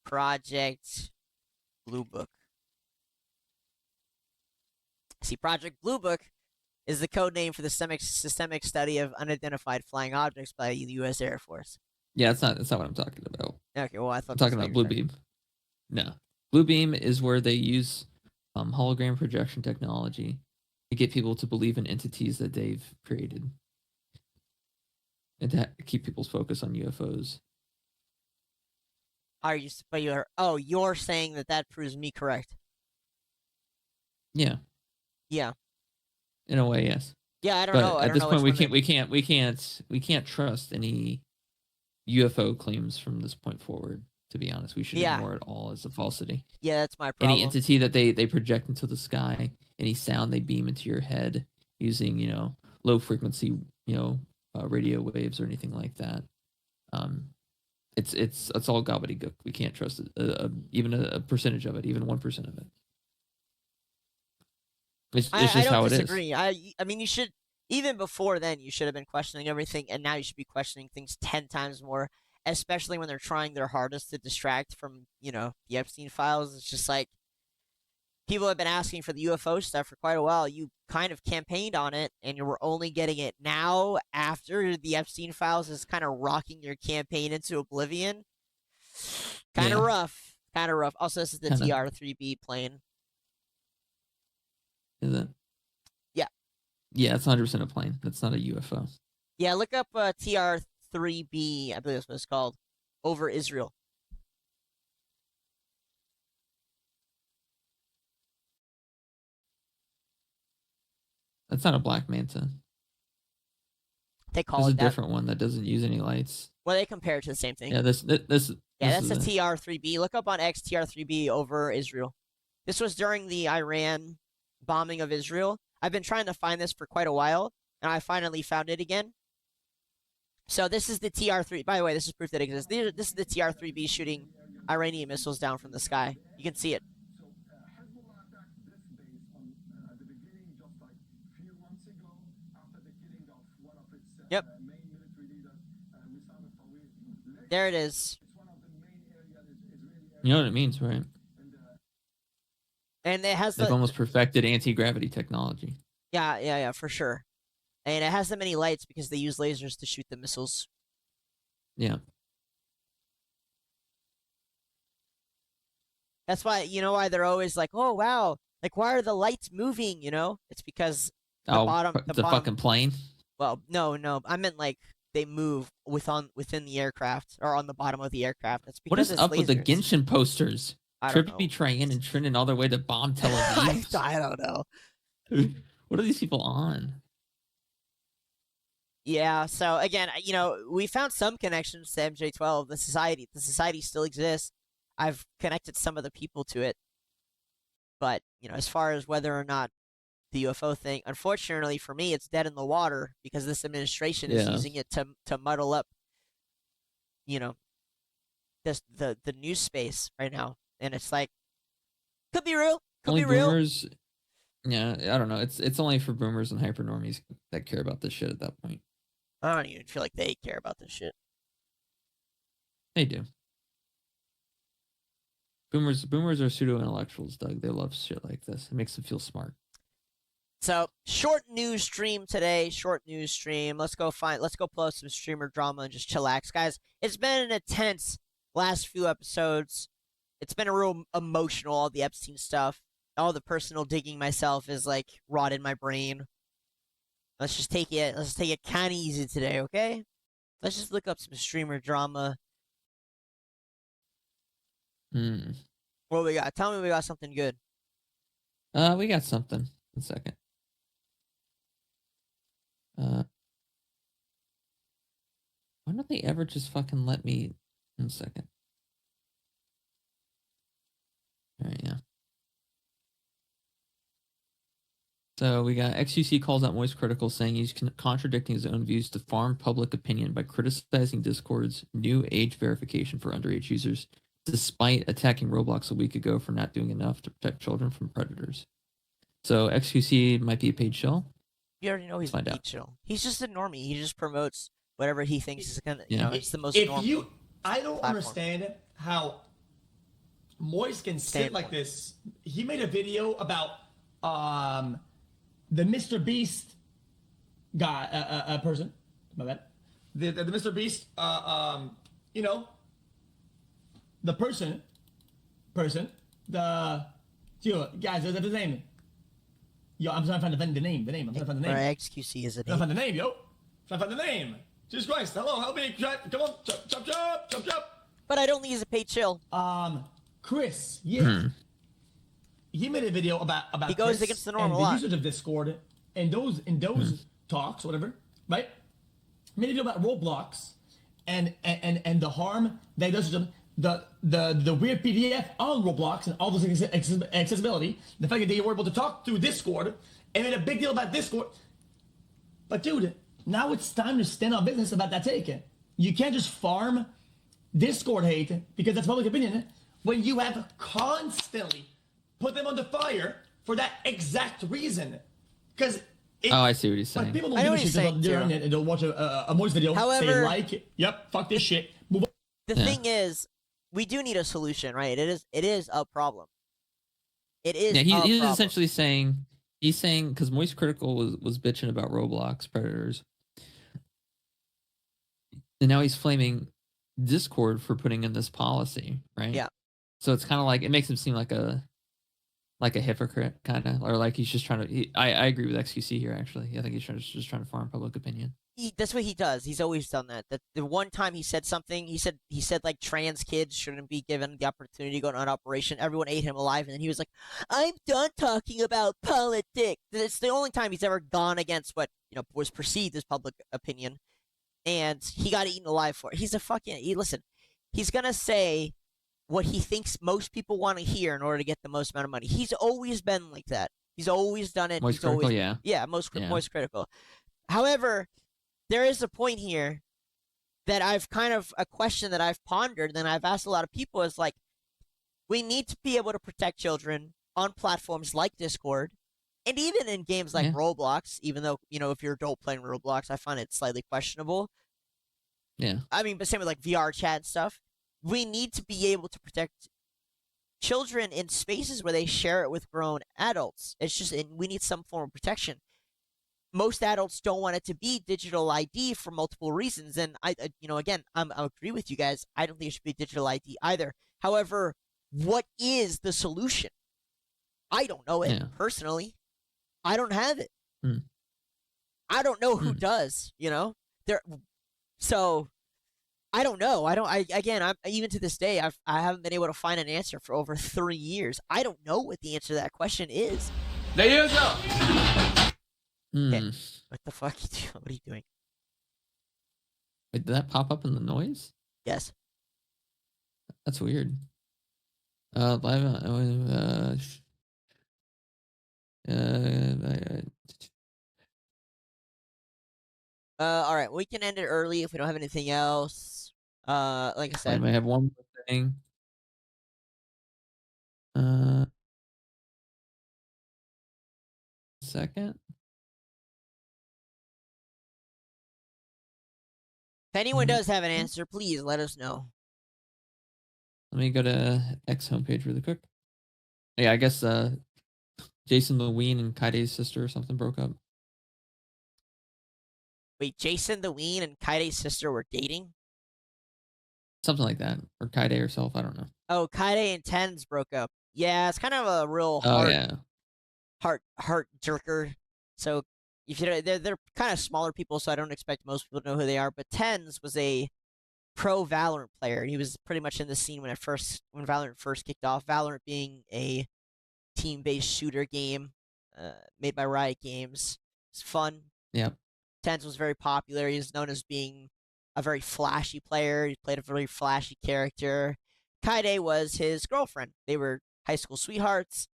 Project Blue Book. See, Project Blue Book is the code name for the systemic study of unidentified flying objects by the U.S. Air Force. Yeah, that's not what I'm talking about. Okay, well, I thought I'm talking about Bluebeam. No, Bluebeam is where they use hologram projection technology to get people to believe in entities that they've created, and to keep people's focus on UFOs. Are you? But you're saying that proves me correct. Yeah. Yeah. In a way, yes. Yeah, I don't know. At this point, we can't trust any UFO claims from this point forward. To be honest, we should ignore it all as a falsity. Yeah, that's my problem. Any entity that they project into the sky, any sound they beam into your head using low frequency radio waves or anything like that, it's all gobbledygook. We can't trust it, even a percentage of it, even 1% of it. It's just how it is. I don't disagree. I mean, you should, even before then, you should have been questioning everything, and now you should be questioning things 10 times more, especially when they're trying their hardest to distract from, the Epstein files. It's just like, people have been asking for the UFO stuff for quite a while. You kind of campaigned on it, and you were only getting it now after the Epstein files is kind of rocking your campaign into oblivion. Kind of rough. Kind of rough. Also, this is the TR-3B plane. Is it? Yeah. Yeah, it's 100% a plane. That's not a UFO. Yeah, look up TR-3B, I believe that's what it's called, over Israel. That's not a black manta. They call There's it a different one that doesn't use any lights. Well, they compare it to the same thing. Yeah, that's a TR-3B. Look up on X TR-3B over Israel. This was during the Iran bombing of Israel. I've been trying to find this for quite a while, and I finally found it again. So this is the TR-3. By the way, this is proof that it exists. This is the TR-3B shooting Iranian missiles down from the sky. You can see it. Yep. There it is. You know what it means, right? And it has They've almost perfected anti-gravity technology. Yeah, for sure. And it has so many lights because they use lasers to shoot the missiles. Yeah. That's why, why they're always like, oh, wow. Like, why are the lights moving, It's because the fucking plane? Well, no. I meant like they move within the aircraft or on the bottom of the aircraft. It's because what is it's up lasers. with the Genshin posters? Trippy Tryon and Trinity all the way to bomb Tel Aviv. I don't know. What are these people on? Yeah, so again, we found some connections to MJ12. The society still exists. I've connected some of the people to it. But, as far as whether or not the UFO thing, unfortunately for me, it's dead in the water because this administration is using it to muddle up, the news space right now. And it's like, could be real. Could be real. Boomers, yeah, I don't know. It's only for boomers and hypernormies that care about this shit at that point. I don't even feel like they care about this shit. They do. Boomers are pseudo-intellectuals, Doug. They love shit like this. It makes them feel smart. So, short news stream today. Let's go pull up some streamer drama and just chillax. Guys, it's been an intense last few episodes. It's been a real emotional, all the Epstein stuff. All the personal digging myself is like rotted my brain. Let's just take it kind of easy today, okay? Let's just look up some streamer drama. What we got? Tell me we got something good. We got something. 1 second. Why don't they ever just fucking let me? 1 second. All right, yeah. So we got XUC calls out Moist Critical, saying he's contradicting his own views to farm public opinion by criticizing Discord's new age verification for underage users, despite attacking Roblox a week ago for not doing enough to protect children from predators. So XQC might be a paid shill. You already know he's a paid shill. He's just a normie. He just promotes whatever he thinks is gonna. You know, it's the most. I don't understand how Moist can sit like this. He made a video about the Mr. Beast guy, person. My bad. The Mr. Beast, you know, the person, the, guys, what's his name? Yo, I'm trying to find the name. I'm trying to find the name. XQC is a name. I'm trying to find the name, yo. I'm trying to find the name. Jesus Christ, hello, help me. Come on, chop. But I don't think he's a paid chill. Chris, yeah. He made a video about he goes Chris against the normal and the lot. users of Discord and those talks, whatever, right? Made a video about Roblox and the harm that does to them, the weird PDF on Roblox and all those accessibility, the fact that they were able to talk through Discord and made a big deal about Discord. But dude, now it's time to stand on business about that take. You can't just farm Discord hate because that's public opinion when you have constantly put them under fire for that exact reason. Because I see what he's saying. Like, people don't give a shit and they'll watch a Moist video, However, say yep, fuck this shit, move on. The thing is, we do need a solution, right? It is a problem. It is. Yeah, he's problem. essentially saying because Moist Critical was bitching about Roblox predators, and now he's flaming Discord for putting in this policy, right? Yeah. So it's kind of like it makes him seem like a hypocrite, kind of, or like he's just trying to. I agree with XQC here. Actually, I think he's just trying to farm public opinion. That's what he does. He's always done that. The one time he said something, he said like trans kids shouldn't be given the opportunity to go on an operation. Everyone ate him alive, and then he was like, "I'm done talking about politics." It's the only time he's ever gone against what was perceived as public opinion, and he got eaten alive for it. He's a fucking. Listen, he's gonna say what he thinks most people want to hear in order to get the most amount of money. He's always been like that. He's always done it. Moist Critical, yeah. Moist Critical. However, there is a point here that I've a question that I've pondered and I've asked a lot of people is like, we need to be able to protect children on platforms like Discord and even in games like Roblox, even though, if you're adult playing Roblox, I find it slightly questionable. Yeah. I mean, but same with like VR chat and stuff. We need to be able to protect children in spaces where they share it with grown adults. It's just, we need some form of protection. Most adults don't want it to be digital ID for multiple reasons. And I agree with you guys. I don't think it should be digital ID either. However, what is the solution? I don't know it personally. I don't have it. I don't know who does, So I don't know. I'm even to this day, I haven't been able to find an answer for over 3 years. I don't know what the answer to that question is. There you go. Okay. What the fuck? What are you doing? Wait, did that pop up in the noise? Yes. That's weird. Live. All right. We can end it early if we don't have anything else. Like I said, I might have one more thing. Second. If anyone does have an answer, please let us know. Let me go to X homepage really quick. Yeah, I guess Jason Leween and Kaide's sister or something broke up. Wait, Jason the Ween and Kaide's sister were dating? Something like that. Or Kaide herself, I don't know. Oh, Kaide and Tens broke up. Yeah, it's kind of a real heart jerker. So if they're kind of smaller people, so I don't expect most people to know who they are. But Tens was a pro Valorant player. He was pretty much in the scene when Valorant first kicked off. Valorant being a team-based shooter game made by Riot Games. It's fun. Yeah. Tens was very popular. He was known as being a very flashy player. He played a very flashy character. Kaide was his girlfriend. They were high school sweethearts.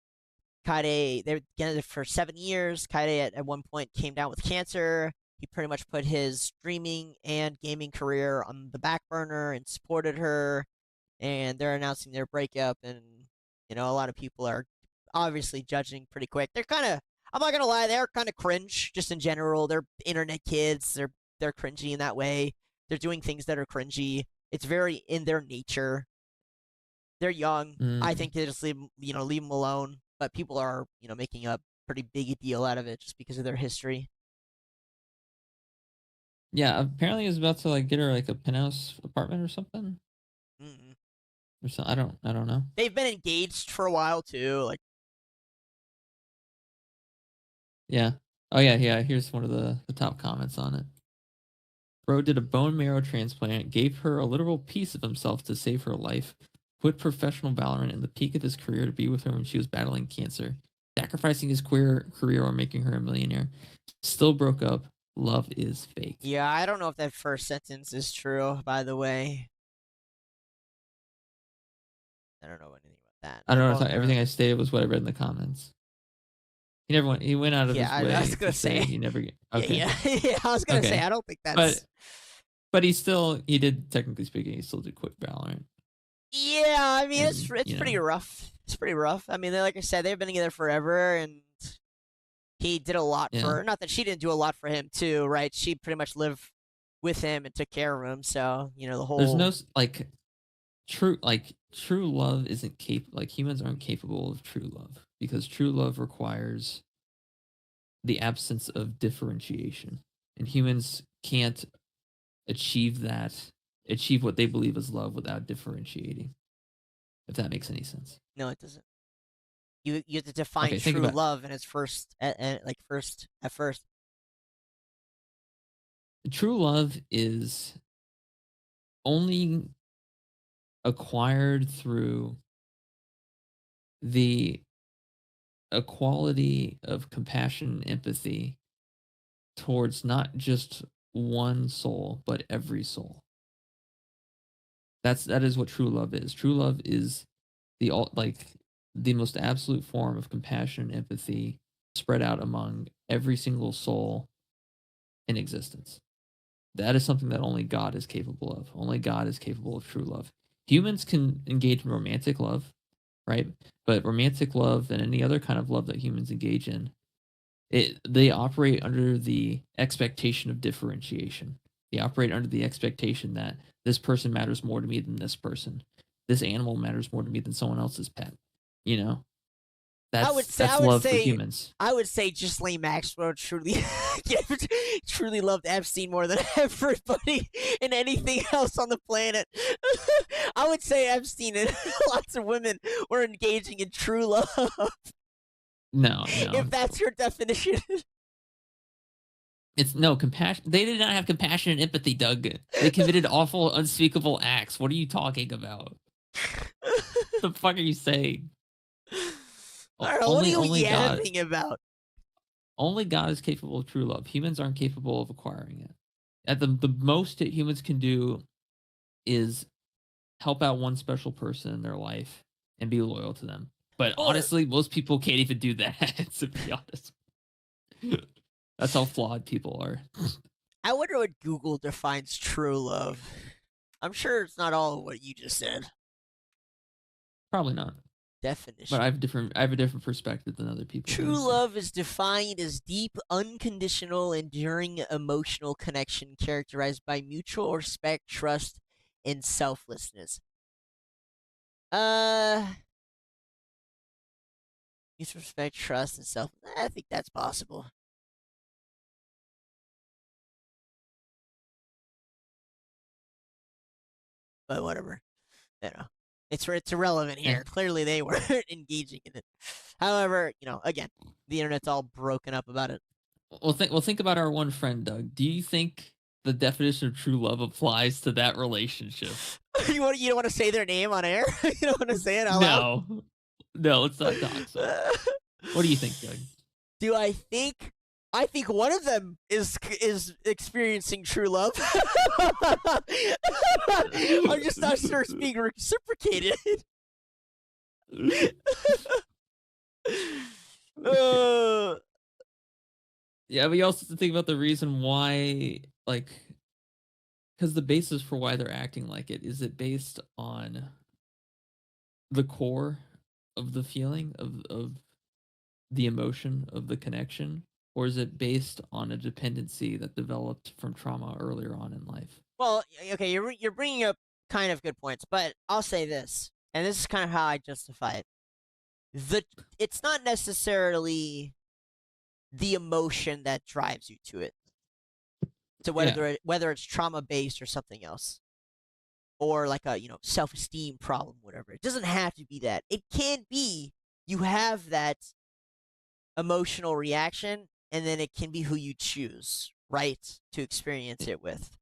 Kaede, they were together for 7 years. Kaede at one point came down with cancer. He pretty much put his streaming and gaming career on the back burner and supported her. And they're announcing their breakup, and a lot of people are obviously judging pretty quick. They're kind of, I'm not gonna lie, they're kind of cringe just in general. They're internet kids. They're cringy in that way. They're doing things that are cringy. It's very in their nature. They're young. I think they just leave them alone. But people are, making a pretty big a deal out of it just because of their history. Yeah, apparently he was about to get her a penthouse apartment or something. Mm-mm. Or so, I don't know. They've been engaged for a while too. Yeah. Oh yeah. Here's one of the top comments on it. Bro did a bone marrow transplant, gave her a literal piece of himself to save her life, quit professional Valorant in the peak of his career to be with her when she was battling cancer, sacrificing his career or making her a millionaire. Still broke up. Love is fake. Yeah, I don't know if that first sentence is true, by the way. I don't know anything about that. I don't know. Everything I stated was what I read in the comments. He went out of his way. I was gonna say he never. Okay. Yeah. I was gonna say I don't think that's. But he did, technically speaking, he still did quit Valorant. Yeah, I mean it's pretty rough. It's pretty rough. I mean, like I said, they've been together forever, and he did a lot for her. Not that she didn't do a lot for him too, right? She pretty much lived with him and took care of him. So the whole. There's no true love isn't capable. Humans aren't capable of true love because true love requires the absence of differentiation, and humans can't achieve what they believe is love without differentiating. If that makes any sense. No, it doesn't. You have to define true love in its first at first. True love is only acquired through the equality of compassion and empathy towards not just one soul but every soul. That is what true love is. True love is the most absolute form of compassion and empathy spread out among every single soul in existence. That is something that only God is capable of. Only God is capable of true love. Humans can engage in romantic love, right? But romantic love and any other kind of love that humans engage in, they operate under the expectation of differentiation. They operate under the expectation that this person matters more to me than this person. This animal matters more to me than someone else's pet. That's love for humans. I would say Ghislaine Maxwell truly loved Epstein more than everybody and anything else on the planet. I would say Epstein and lots of women were engaging in true love. No. If that's your definition. It's no compassion. They did not have compassion and empathy, Doug. They committed awful, unspeakable acts. What are you talking about? What the fuck are you saying? I don't know, what are you yapping about? Only God is capable of true love. Humans aren't capable of acquiring it. At the most that humans can do is help out one special person in their life and be loyal to them. But honestly, most people can't even do that, to be honest. That's how flawed people are. I wonder what Google defines true love. I'm sure it's not all of what you just said. Probably not. Definition. But I have a different perspective than other people. True love is defined as deep, unconditional, enduring emotional connection characterized by mutual respect, trust, and selflessness. Mutual respect, trust, and I think that's possible. But whatever. It's irrelevant here. Yeah. Clearly, they weren't engaging in it. However, again, the internet's all broken up about it. Well, think about our one friend, Doug. Do you think the definition of true love applies to that relationship? You don't want to say their name on air? You don't want to say it out loud? No, let's not talk. So. What do you think, Doug? Do I think? I think one of them is experiencing true love. I'm just not sure it's being reciprocated. Yeah, but you also have to think about the reason why, like, because the basis for why they're acting like it, is it based on the core of the feeling of the emotion of the connection, or is it based on a dependency that developed from trauma earlier on in life? Well, okay, you're bringing up kind of good points, but I'll say this, and this is kind of how I justify it. It's not necessarily the emotion that drives you to it. So whether it's trauma based or something else, or like a self-esteem problem, whatever, it doesn't have to be that. It can be you have that emotional reaction, and then it can be who you choose, right, to experience it with.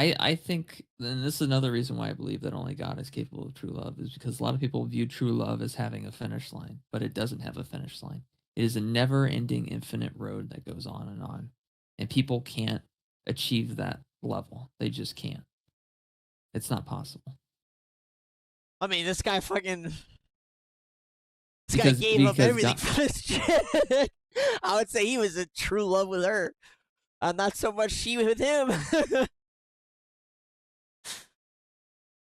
I think, and this is another reason why I believe that only God is capable of true love, is because a lot of people view true love as having a finish line, but it doesn't have a finish line. It is a never-ending, infinite road that goes on, and people can't achieve that level. They just can't. It's not possible. I mean, this guy gave up everything for this shit. I would say he was in true love with her. Not so much she with him.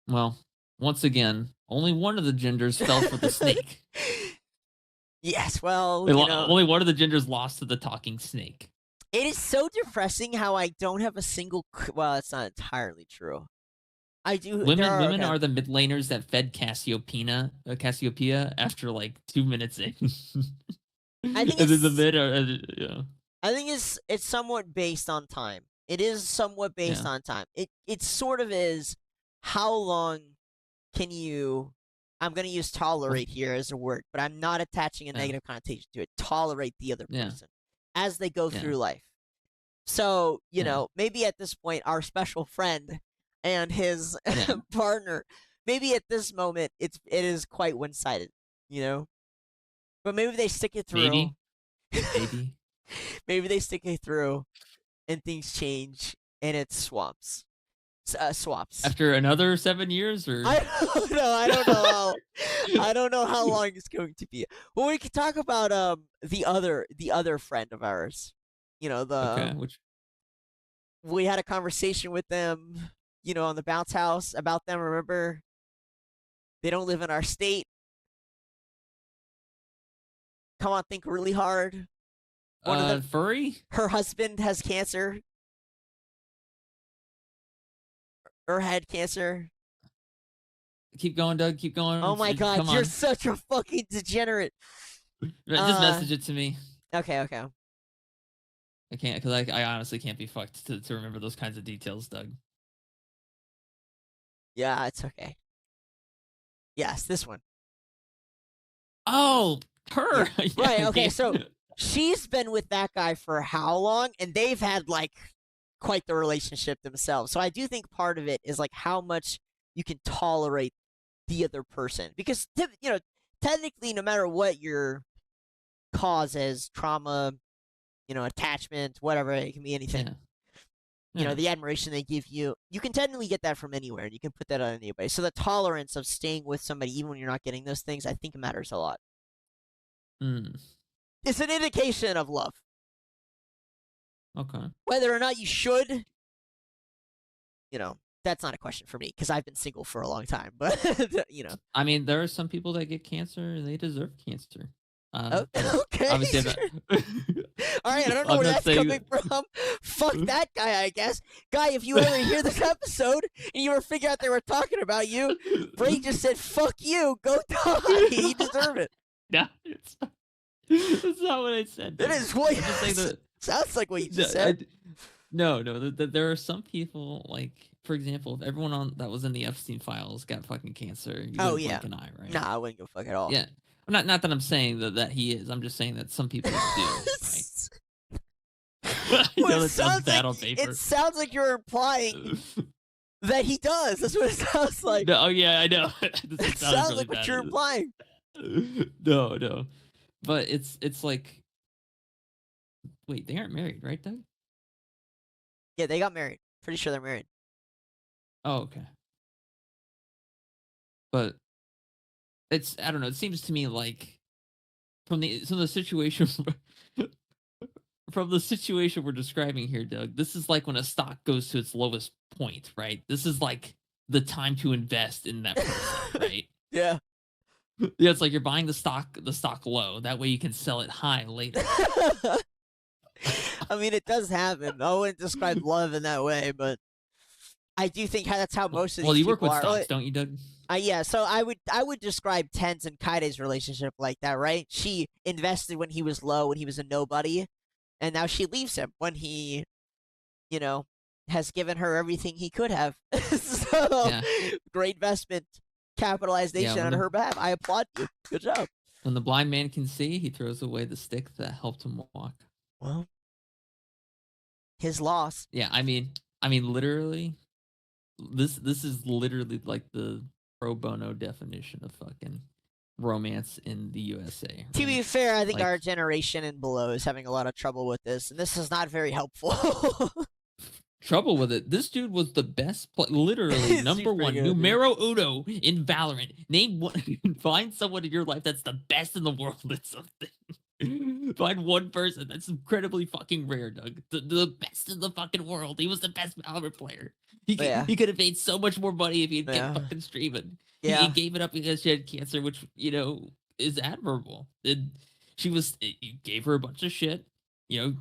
Well, once again, only one of the genders fell for the snake. Yes, well, only one of the genders lost to the talking snake. It is so depressing how I don't have a single. Well, it's not entirely true. I do. Women are the mid laners that fed Cassiopeia after like 2 minutes in. I think it's the mid. Yeah. I think it's somewhat based on time. It is somewhat based on time. It sort of is. How long can you? I'm going to use tolerate here as a word, but I'm not attaching a negative connotation to it. Tolerate the other person as they go through life. So, maybe at this point, our special friend and his partner, maybe at this moment, it is quite one-sided, But maybe they stick it through. Maybe. Maybe they stick it through, and things change, and it swaps. After another 7 years, or I don't know. I don't know how long it's going to be. Well, we could talk about the other friend of ours. We had a conversation with them, on the bounce house about them. Remember, they don't live in our state. Come on, think really hard. One of them, furry. Her husband has cancer. Or had cancer. Keep going, Doug. Keep going. Oh my God, you're such a fucking degenerate. Just message it to me. Okay. I can't, because I honestly can't be fucked to remember those kinds of details, Doug. Yeah, it's okay. Yes, this one. Oh, her. Yeah. Right, okay, so she's been with that guy for how long? And they've had, quite the relationship themselves. So I do think part of it is, how much you can tolerate the other person. Because, technically, no matter what your cause is, trauma, attachment, whatever, it can be anything. Yeah. The admiration they give you, you can technically get that from anywhere, and you can put that on anybody. So the tolerance of staying with somebody, even when you're not getting those things, I think matters a lot. It's an indication of love. Okay. Whether or not you should, that's not a question for me, because I've been single for a long time. But, I mean, there are some people that get cancer, and they deserve cancer. Okay. Obviously, all right, I don't know where that's coming from. Fuck that guy, I guess. Guy, if you ever hear this episode and you ever figure out they were talking about you, Bray just said, fuck you, go die. You deserve it. No, that's not what I said. It is what you said. Sounds like what you just said. No, there are some people, for example, if everyone that was in the Epstein files got fucking cancer, you wouldn't blink an eye, right? Nah, I wouldn't go fuck at all. Yeah. Not that I'm saying that he is. I'm just saying that some people do. Right? Well, it sounds like you're implying that he does. That's what it sounds like. No, yeah, I know. It sounds really like what you're implying. No. But it's like, wait, they aren't married, right, Doug? Yeah, they got married. Pretty sure they're married. Oh, okay. But I don't know. It seems to me like from the situation from the situation we're describing here, Doug, this is like when a stock goes to its lowest point, right? This is like the time to invest in that person, right? Yeah. Yeah, it's like you're buying the stock low. That way you can sell it high later. I mean, it does happen. I wouldn't describe love in that way, but I do think that's how most of these people are. Well, you work with stocks, don't you, Doug? Yeah, so I would describe Ten's and Kaide's relationship like that, right? She invested when he was low, when he was a nobody, and now she leaves him when he, has given her everything he could have. So, great investment capitalization on her behalf. I applaud you. Good job. When the blind man can see, he throws away the stick that helped him walk. Well, his loss. Yeah, I mean, literally, this is literally like the pro bono definition of fucking romance in the USA. Right? To be fair, I think our generation and below is having a lot of trouble with this, and this is not very helpful. Trouble with it. This dude was the best literally number one, numero uno in Valorant. Name one, find someone in your life that's the best in the world at something. Find one person that's incredibly fucking rare, Doug. The best in the fucking world. He was the best Valorant player. He could have made so much more money if he'd kept fucking streaming. He gave it up because she had cancer, which, is admirable. He gave her a bunch of shit.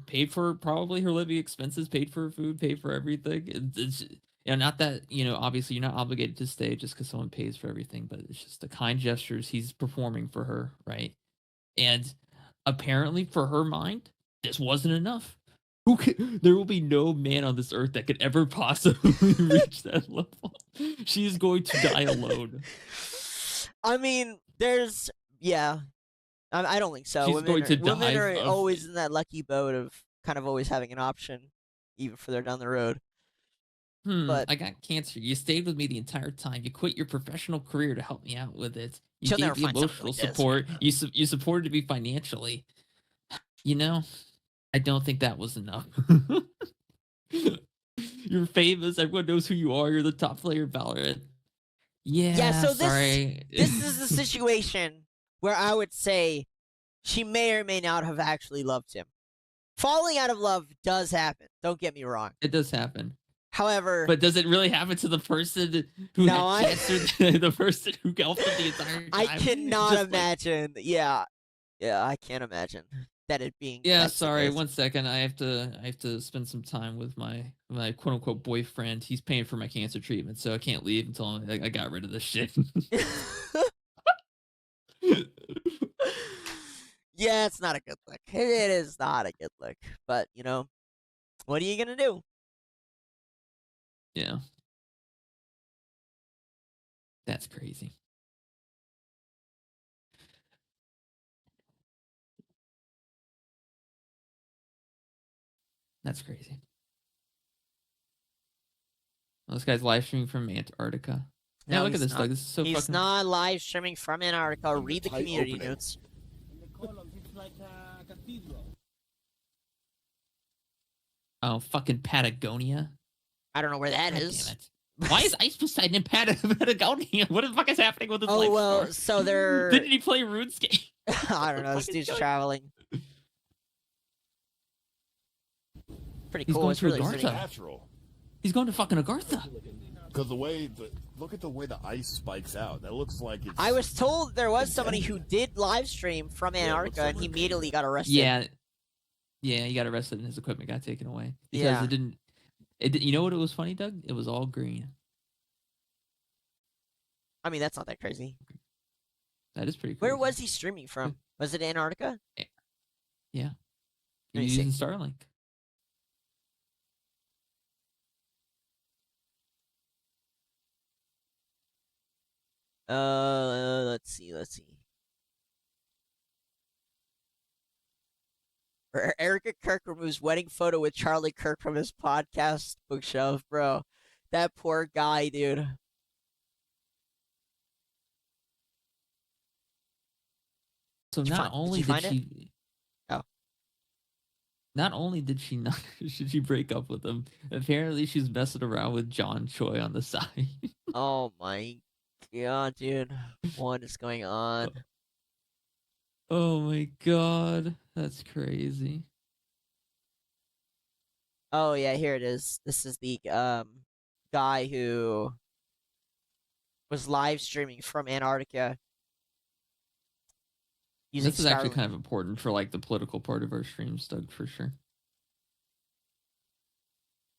Paid for probably her living expenses, paid for her food, paid for everything. It's not that, obviously you're not obligated to stay just because someone pays for everything, but it's just the kind gestures he's performing for her, right? And apparently for her mind, this wasn't enough. There will be no man on this earth that could ever possibly reach that level. She is going to die alone. I mean, I don't think so. Women are always in that lucky boat of kind of always having an option, even further down the road. But I got cancer. You stayed with me the entire time. You quit your professional career to help me out with it. You She'll gave never me find emotional something like support. You supported me financially. I don't think that was enough. You're famous. Everyone knows who you are. You're the top player of Valorant. Yeah, so sorry. This is the situation where I would say she may or may not have actually loved him. Falling out of love does happen. Don't get me wrong. It does happen. However... But does it really happen to the person who had cancer, the person who helped him the entire time? I cannot imagine. Yeah, I can't imagine that it being... Yeah, sorry, 1 second. I have to spend some time with my quote-unquote boyfriend. He's paying for my cancer treatment, so I can't leave until I got rid of this shit. Yeah, it's not a good look. It is not a good look. But, what are you going to do? Yeah. That's crazy. That's crazy. Well, this guy's live streaming from Antarctica. No, look at this, Doug. This is so He's fucking... not live streaming from Antarctica. Read the community notes. Oh, fucking Patagonia. I don't know where that God is. Damn it. Why is Ice Poseidon in Patagonia? What the fuck is happening with this life well, story? so they're... Didn't he play RuneScape? I don't know. This dude's traveling. Pretty cool. He's going to really Agartha. Natural. He's going to fucking Agartha. Because look at the way the ice spikes out. That looks like it's... I was told there was somebody who did live stream from Antarctica, and he immediately got arrested. Yeah, he got arrested and his equipment got taken away. Because it didn't... You know what it was funny, Doug? It was all green. I mean, that's not that crazy. That is pretty cool. Where was he streaming from? Was it Antarctica? Yeah. He was using Starlink. Let's see. Erica Kirk removes wedding photo with Charlie Kirk from his podcast bookshelf, bro. That poor guy, dude. So not only did she not should she break up with him, apparently she's messing around with John Choi on the side. Oh my god, dude. What is going on? Oh my god, that's crazy. Oh yeah, here it is. This is the guy who was live streaming from Antarctica. This is actually kind of important for like the political part of our streams, Doug, for sure.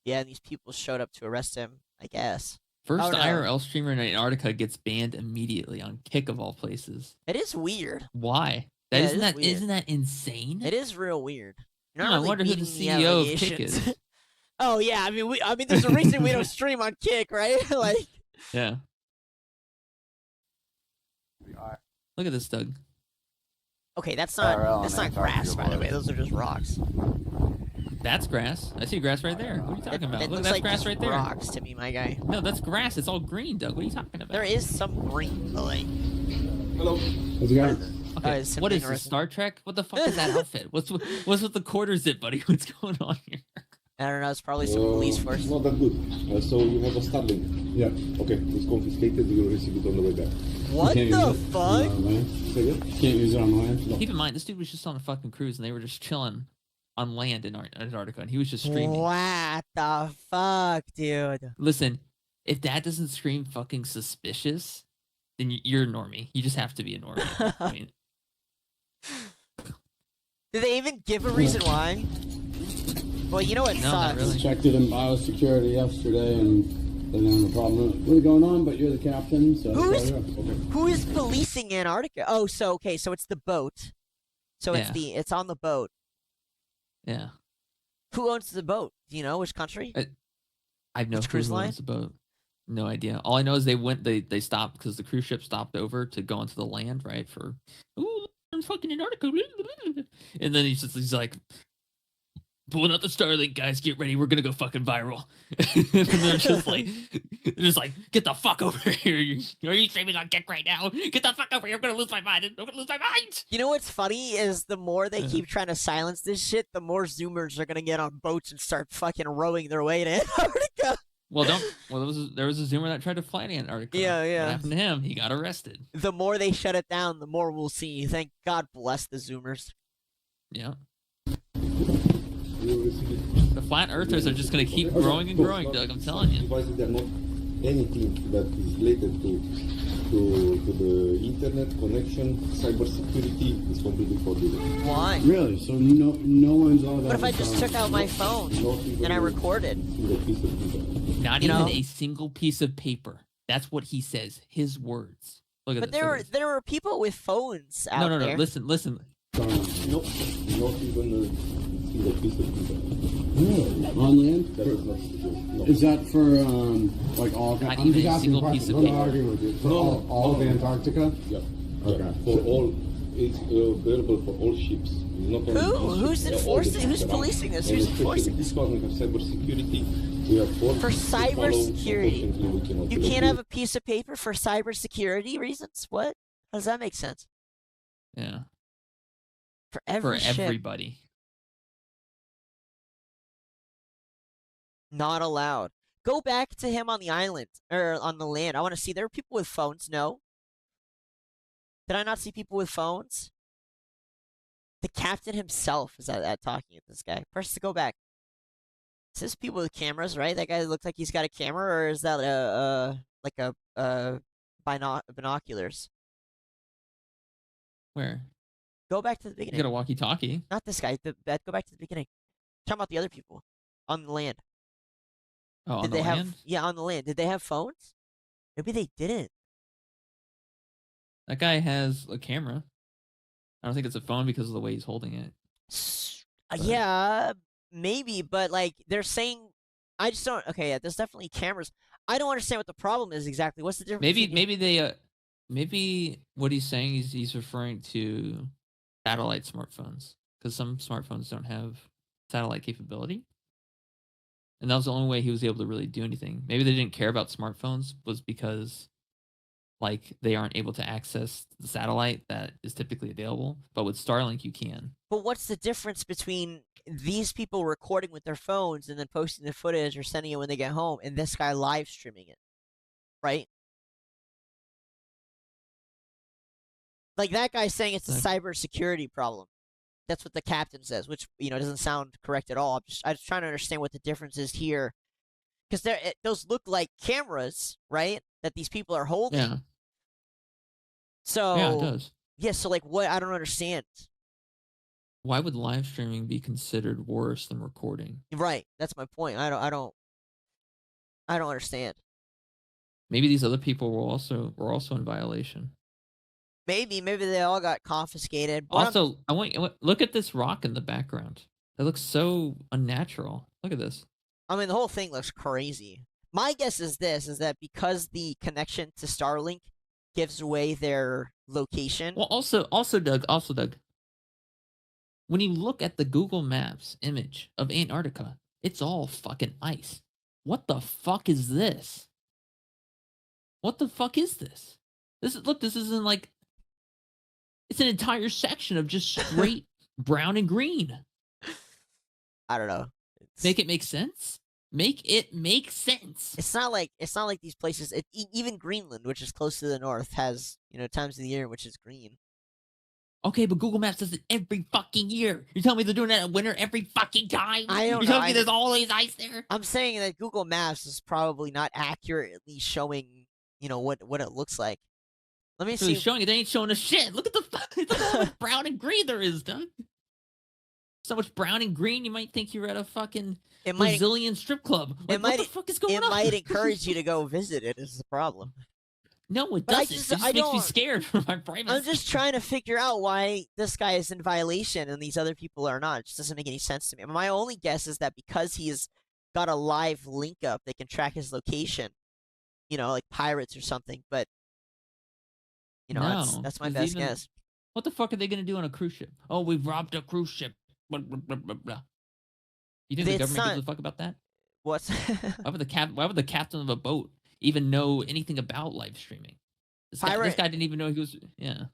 Yeah, and these people showed up to arrest him, I guess. First IRL streamer in Antarctica gets banned immediately on Kick of all places. It is weird. Why? Isn't that insane? It is real weird. I wonder who the CEO of Kick is. Oh yeah, I mean, there's a reason we don't stream on Kick, right? Like. Yeah. Look at this, Doug. Okay, that's not grass, by the way. Those are just rocks. That's grass. I see grass right there. What are you talking about? Look, that's like grass right there. Rocks to me, my guy. No, that's grass. It's all green, Doug. What are you talking about? There is some green, but like. Hello. How's it going? Okay, what is this, Star Trek? What the fuck is that outfit? What's with the quarter zip, buddy? What's going on here? I don't know. It's probably some police force. Not that good. So you have a Starlink? Yeah. Okay. It's confiscated. You'll receive it on the way back. What the fuck? Can't use it on land. No. Keep in mind, this dude was just on a fucking cruise, and they were just chilling on land in Antarctica, and he was just streaming. What the fuck, dude? Listen, if that doesn't scream fucking suspicious, then you're a normie. You just have to be a normie. I mean, did they even give a reason why? Well, you know what sucks? Not really. Checked it in biosecurity yesterday, and they didn't have a problem. What's going on? But you're the captain, so who is policing Antarctica? Oh, so it's the boat. So it's on the boat. Yeah. Who owns the boat? Do you know which country? I know cruise who line? owns the boat. No idea. All I know is they stopped because the cruise ship stopped over to go onto the land, right? For I'm fucking Antarctica. And then he's like, pulling out the Starlink, guys, get ready, we're gonna go fucking viral. And they're just like, get the fuck over here. Are you streaming on Kick right now? Get the fuck over here, I'm gonna lose my mind. You know what's funny is the more they keep trying to silence this shit, the more Zoomers are gonna get on boats and start fucking rowing their way to Antarctica. There was a Zoomer that tried to fly to Antarctica. Yeah. What happened to him? He got arrested. The more they shut it down, the more we'll see. Thank God bless the Zoomers. Yeah. The flat earthers are just going to keep growing and growing, Doug. I'm telling you. Devices are not anything that is related to the internet connection. Cybersecurity is completely forbidden. Why? Really? So no one's all that. What if I just took out my phone and I recorded? Not even a single piece of paper. That's what he says. His words. Look at this. But there were people with phones out there. No. Listen. Not even a piece of paper. Really? On land? That is not no. Is that for like all? Not even a single piece of paper. For all of Antarctica? Yeah. Okay. For all, it's available for all ships. Not only Who's enforcing? Who's policing this? Who's enforcing this? This one we have cybersecurity. We have for cybersecurity. You can't have a piece of paper for cybersecurity reasons. What? How does that make sense? Yeah. For everybody. Not allowed. Go back to him on the island or on the land. I want to see. There were people with phones. No. Did I not see people with phones? The captain himself is talking at this guy. Press to go back. Is this people with cameras, right? That guy looked like he's got a camera, or is that binoculars? Where? Go back to the beginning. You got a walkie-talkie. Not this guy. Go back to the beginning. Talking about the other people on the land. Oh, on the land? Yeah, on the land. Did they have phones? Maybe they didn't. That guy has a camera. I don't think it's a phone because of the way he's holding it. Yeah, maybe, but like they're saying, I just don't. Okay, yeah, there's definitely cameras. I don't understand what the problem is exactly. What's the difference? Maybe what he's saying is he's referring to satellite smartphones because some smartphones don't have satellite capability. And that was the only way he was able to really do anything. Maybe they didn't care about smartphones was because like they aren't able to access the satellite that is typically available. But with Starlink, you can. But what's the difference between these people recording with their phones and then posting the footage or sending it when they get home and this guy live streaming it? Right? Like that guy's saying it's a cybersecurity problem. That's what the captain says, which doesn't sound correct at all. I'm just trying to understand what the difference is here, because those look like cameras, right? That these people are holding. Yeah. So yeah, it does. Yeah, so like what? I don't understand. Why would live streaming be considered worse than recording? Right, that's my point. I don't understand. Maybe these other people were also in violation. Maybe they all got confiscated. Also, I want look at this rock in the background. It looks so unnatural. Look at this. I mean, the whole thing looks crazy. My guess is that because the connection to Starlink gives away their location. Well, also Doug, when you look at the Google Maps image of Antarctica, it's all fucking ice. What the fuck is this? What the fuck is this? This isn't like, it's an entire section of just straight brown and green. I don't know. Make it make sense? Make it make sense. It's not like these places. Even Greenland, which is close to the north, has times of the year in which it's green. Okay, but Google Maps does it every fucking year. You're telling me they're doing that in winter every fucking time? You're telling me there's always ice there? I'm saying that Google Maps is probably not accurately showing, what it looks like. Let me see. Showing it, they ain't showing us shit. Look at how much brown and green there is, Doug. So much brown and green, you might think you're at a fucking Brazilian strip club. Like, what the fuck is going on? It might encourage you to go visit it, is the problem. No, it doesn't. It just makes me scared for my privacy. I'm just trying to figure out why this guy is in violation and these other people are not. It just doesn't make any sense to me. My only guess is that because he's got a live link up, they can track his location. Like pirates or something. But that's my best guess. What the fuck are they gonna do on a cruise ship? Oh, we've robbed a cruise ship. Blah, blah, blah, blah, blah. You think the government gives a fuck about that? What's why would the captain of a boat even know anything about live streaming? This guy didn't even know he was. Yeah.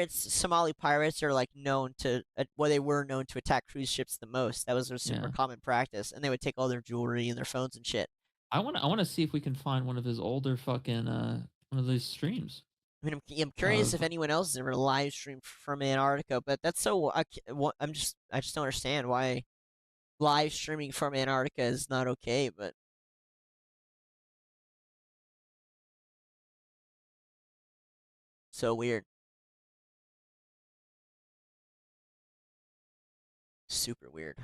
Somali pirates are known to. They were known to attack cruise ships the most. That was their super common practice, and they would take all their jewelry and their phones and shit. I want to see if we can find one of his older fucking one of those streams. I mean, I'm curious if anyone else has ever live streamed from Antarctica, but that's so. I just don't understand why live streaming from Antarctica is not okay. But so weird, super weird.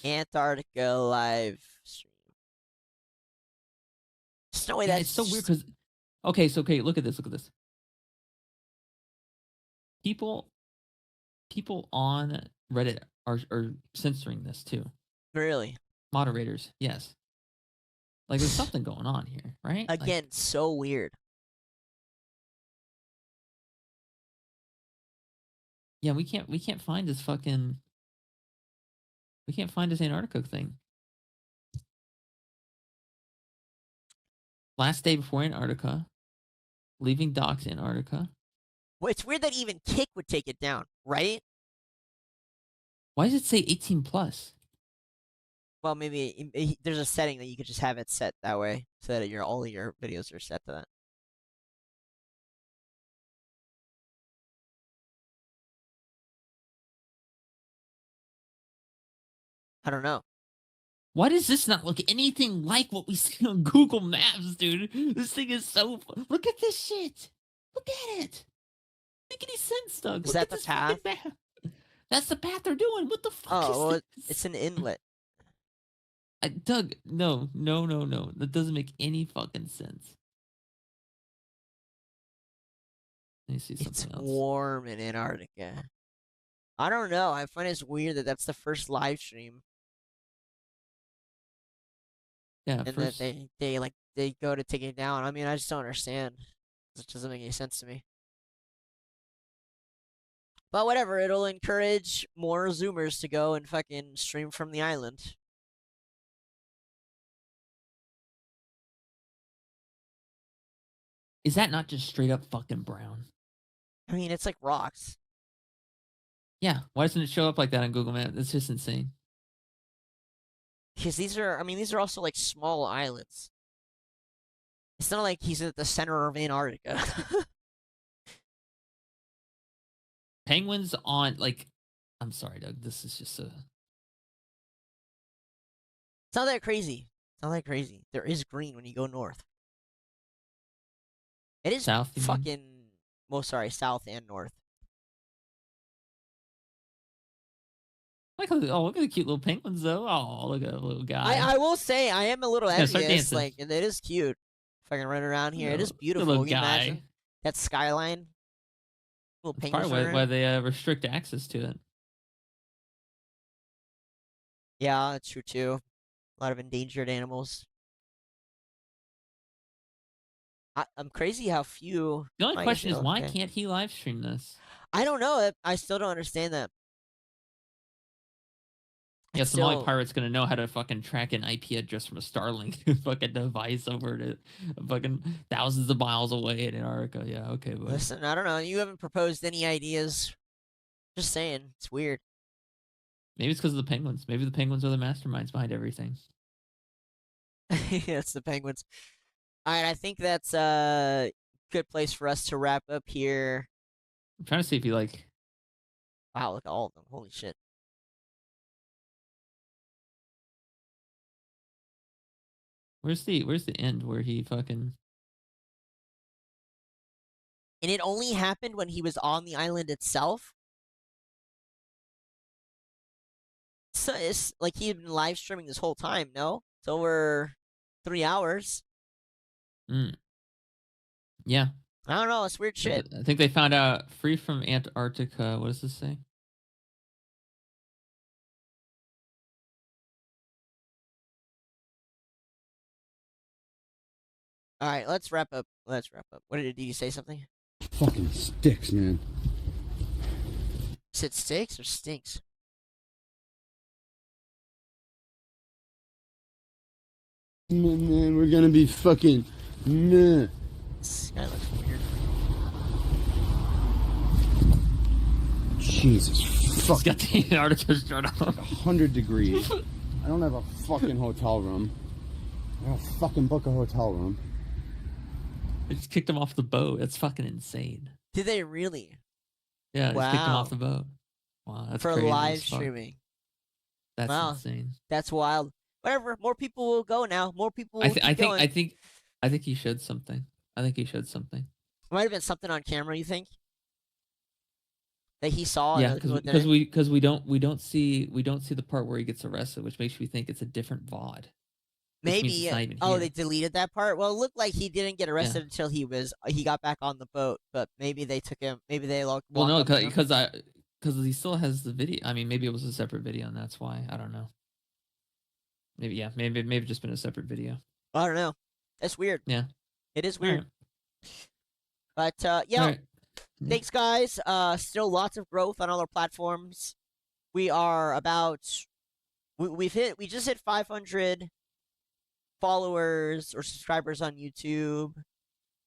Antarctica live stream. There's no way it's so weird because look at this. People on Reddit are censoring this too. Really? Moderators, yes. Like there's something going on here, right? Again, so weird. Yeah, we can't find this fucking. We can't find this Antarctica thing. Last day before Antarctica. Leaving docks Antarctica. Well, it's weird that even Kick would take it down, right? Why does it say 18 plus? Well, maybe there's a setting that you could just have it set that way, so that all of your videos are set to that. I don't know. Why does this not look anything like what we see on Google Maps, dude? This thing is so fun. Look at this shit. Look at it. Make any sense, Doug? Is that the path? That's the path they're doing. What the fuck is this? It's an inlet. Doug, no. That doesn't make any fucking sense. Let me see something else. It's warm in Antarctica. I don't know. I find it weird that that's the first live stream. Yeah, and first... that they go to take it down. I mean, I just don't understand. It doesn't make any sense to me. But whatever, it'll encourage more Zoomers to go and fucking stream from the island. Is that not just straight up fucking brown? I mean, it's like rocks. Yeah, why doesn't it show up like that on Google Maps? That's just insane. Because these are also like small islands. It's not like he's at the center of Antarctica. Penguins on, like, I'm sorry, Doug. This is just a. It's not that crazy. It's not that crazy. There is green when you go north. It is South, fucking. Well, sorry, south and north. Like, oh, look at the cute little penguins, though. Oh, look at that little guy. I will say, I am a little Start envious. dancing. Like, it is cute. If I can run around here, it is beautiful. Little Can you guy. imagine that skyline? Little That's penguins. probably why they restrict access to it. Yeah, that's true too. A lot of endangered animals. I'm crazy how few. The only I question guess- is, why okay. can't he live stream this? I don't know. I still don't understand that. Yeah, It's some still- pirate's gonna know how to fucking track an IP address from a Starlink fucking device over to fucking thousands of miles away in Antarctica. Yeah, okay, but Listen, I don't know. You haven't proposed any ideas. Just saying, it's weird. maybe it's because of the penguins. Maybe the penguins are the masterminds behind everything. Yeah, it's the penguins. All right, I think that's a good place for us to wrap up here. I'm trying to see if you like. Wow, look at all of them. Holy shit. Where's the end where he fucking. And it only happened when he was on the island itself. So it's like he had been live streaming this whole time, no? It's over 3 hours. Yeah. I don't know, it's weird shit. I think they found out free from Antarctica. What does this say? All right, let's wrap up. What did you say something? Fucking sticks, man. Is it sticks or stinks? Man, we're gonna be fucking. Nah. This guy looks weird. Jesus He's fuck. got the Antarctica shirt on. 100 degrees. I don't have a fucking hotel room. I gotta fucking book a hotel room. They just kicked him off the boat. That's fucking insane. Did they really? Yeah, they just kicked him Wow. off the boat. Wow, that's For crazy live as fuck. streaming. That's Wow. insane. That's wild. Whatever. More people will go now. More people will I keep going. think he showed something. I think he showed something. Might have been something on camera, you think? That he saw? Yeah, and other people because didn't? we don't see the part where he gets arrested, which makes me think it's a different VOD. Which means Maybe. it's not even Oh, here. they deleted that part? Well, it looked like he didn't get arrested until he got back on the boat, but maybe they took him, maybe they Well, walked no, up to him. because he still has the video. I mean, maybe it was a separate video, and that's why. I don't know. Maybe just been a separate video. I don't know. That's weird. Yeah. It is All weird. right. But, yeah. All right. Thanks, guys. Still lots of growth on all our platforms. We are about... We just hit 500 followers or subscribers on YouTube,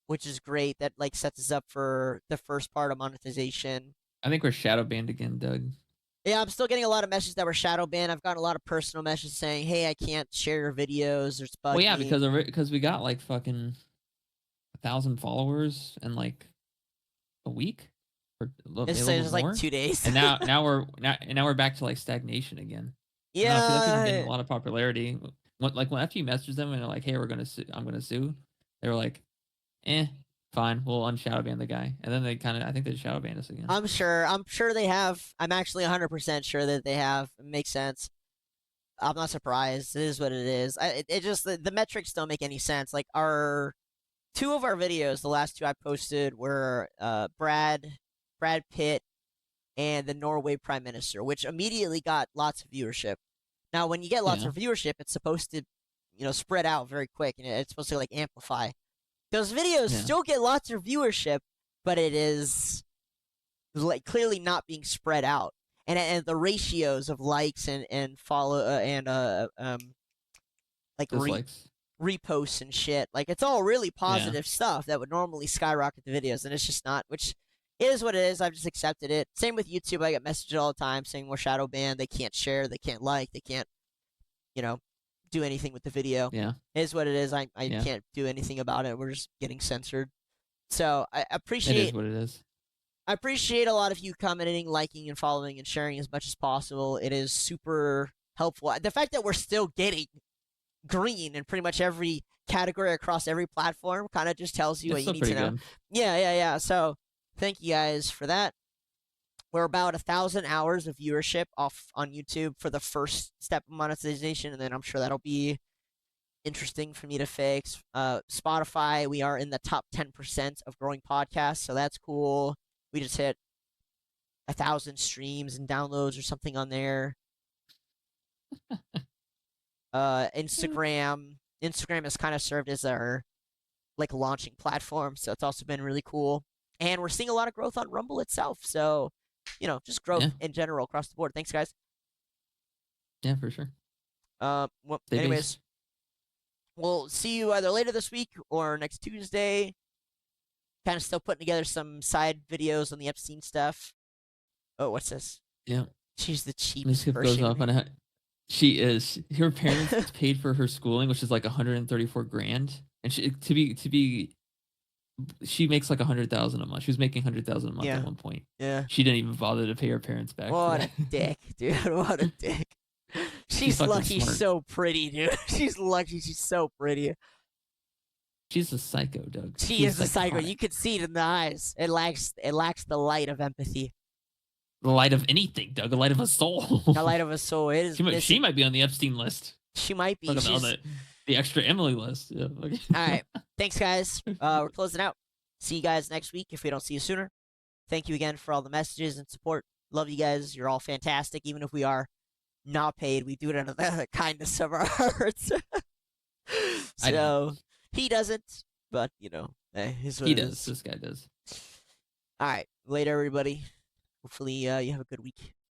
which is great. That, like, sets us up for the first part of monetization. I think we're shadow banned again, Doug. Yeah, I'm still getting a lot of messages that were shadow banned. I've gotten a lot of personal messages saying, "Hey, I can't share your videos. There's bugging." Well, yeah, because we got like fucking 1,000 followers in like a week, or It's just like 2 days. and now we're back to like stagnation again. I feel like we've been Yeah, getting a lot of popularity. When after you message them and they're like, "Hey, I'm gonna sue," they were like, fine, we'll unshadow ban the guy, and then I think they shadow ban us again. I'm sure they have. I'm actually 100% sure that they have. It makes sense. I'm not surprised. It is what it is. It just the metrics don't make any sense. Like two of our videos, the last two I posted were Brad Pitt and the Norway Prime Minister, which immediately got lots of viewership. Now, when you get lots of viewership, it's supposed to, spread out very quick, and it's supposed to like amplify. Those videos still get lots of viewership, but it is like clearly not being spread out, and the ratios of likes and follow like Dislikes. reposts and shit, like it's all really positive stuff that would normally skyrocket the videos, and it's just not, which is what it is. I've just accepted it. Same with YouTube. I get messages all the time saying we're shadow banned. They can't share. They can't like. They can't, do anything with the video. Yeah. It is what it is. I can't do anything about it. We're just getting censored. So I appreciate. It is what it is. I appreciate a lot of you commenting, liking, and following, and sharing as much as possible. It is super helpful. The fact that we're still getting green in pretty much every category across every platform kind of just tells you what you need to know. Good. Yeah. So thank you guys for that. We're about 1,000 hours of viewership off on YouTube for the first step of monetization, and then I'm sure that'll be interesting for me to fix. Spotify, we are in the top 10% of growing podcasts, so that's cool. We just hit 1,000 streams and downloads or something on there. Instagram has kind of served as our launching platform, so it's also been really cool. And we're seeing a lot of growth on Rumble itself, so just growth in general across the board. Thanks, guys. Yeah, for sure. Anyways, we'll see you either later this week or next Tuesday. Kind of still putting together some side videos on the Epstein stuff. Oh, what's this? Yeah. She's the cheapest Miss goes off on a. She is. Her parents paid for her schooling, which is like $134,000, and she makes like $100,000 a month. She was making $100,000 a month at one point. Yeah. She didn't even bother to pay her parents back. What a dick, dude! What a dick. She's lucky. She's so pretty, dude. She's lucky. She's so pretty. She's a psycho, Doug. She is a psycho. You could see it in the eyes. It lacks the light of empathy. The light of anything, Doug. The light of a soul. The light of a soul. It is. She might be on the Epstein list. She might be. The extra Emily list. Yeah, okay. All right. Thanks, guys. We're closing out. See you guys next week if we don't see you sooner. Thank you again for all the messages and support. Love you guys. You're all fantastic. Even if we are not paid, we do it out of the kindness of our hearts. So he doesn't, but he does. This guy does. All right. Later, everybody. Hopefully you have a good week.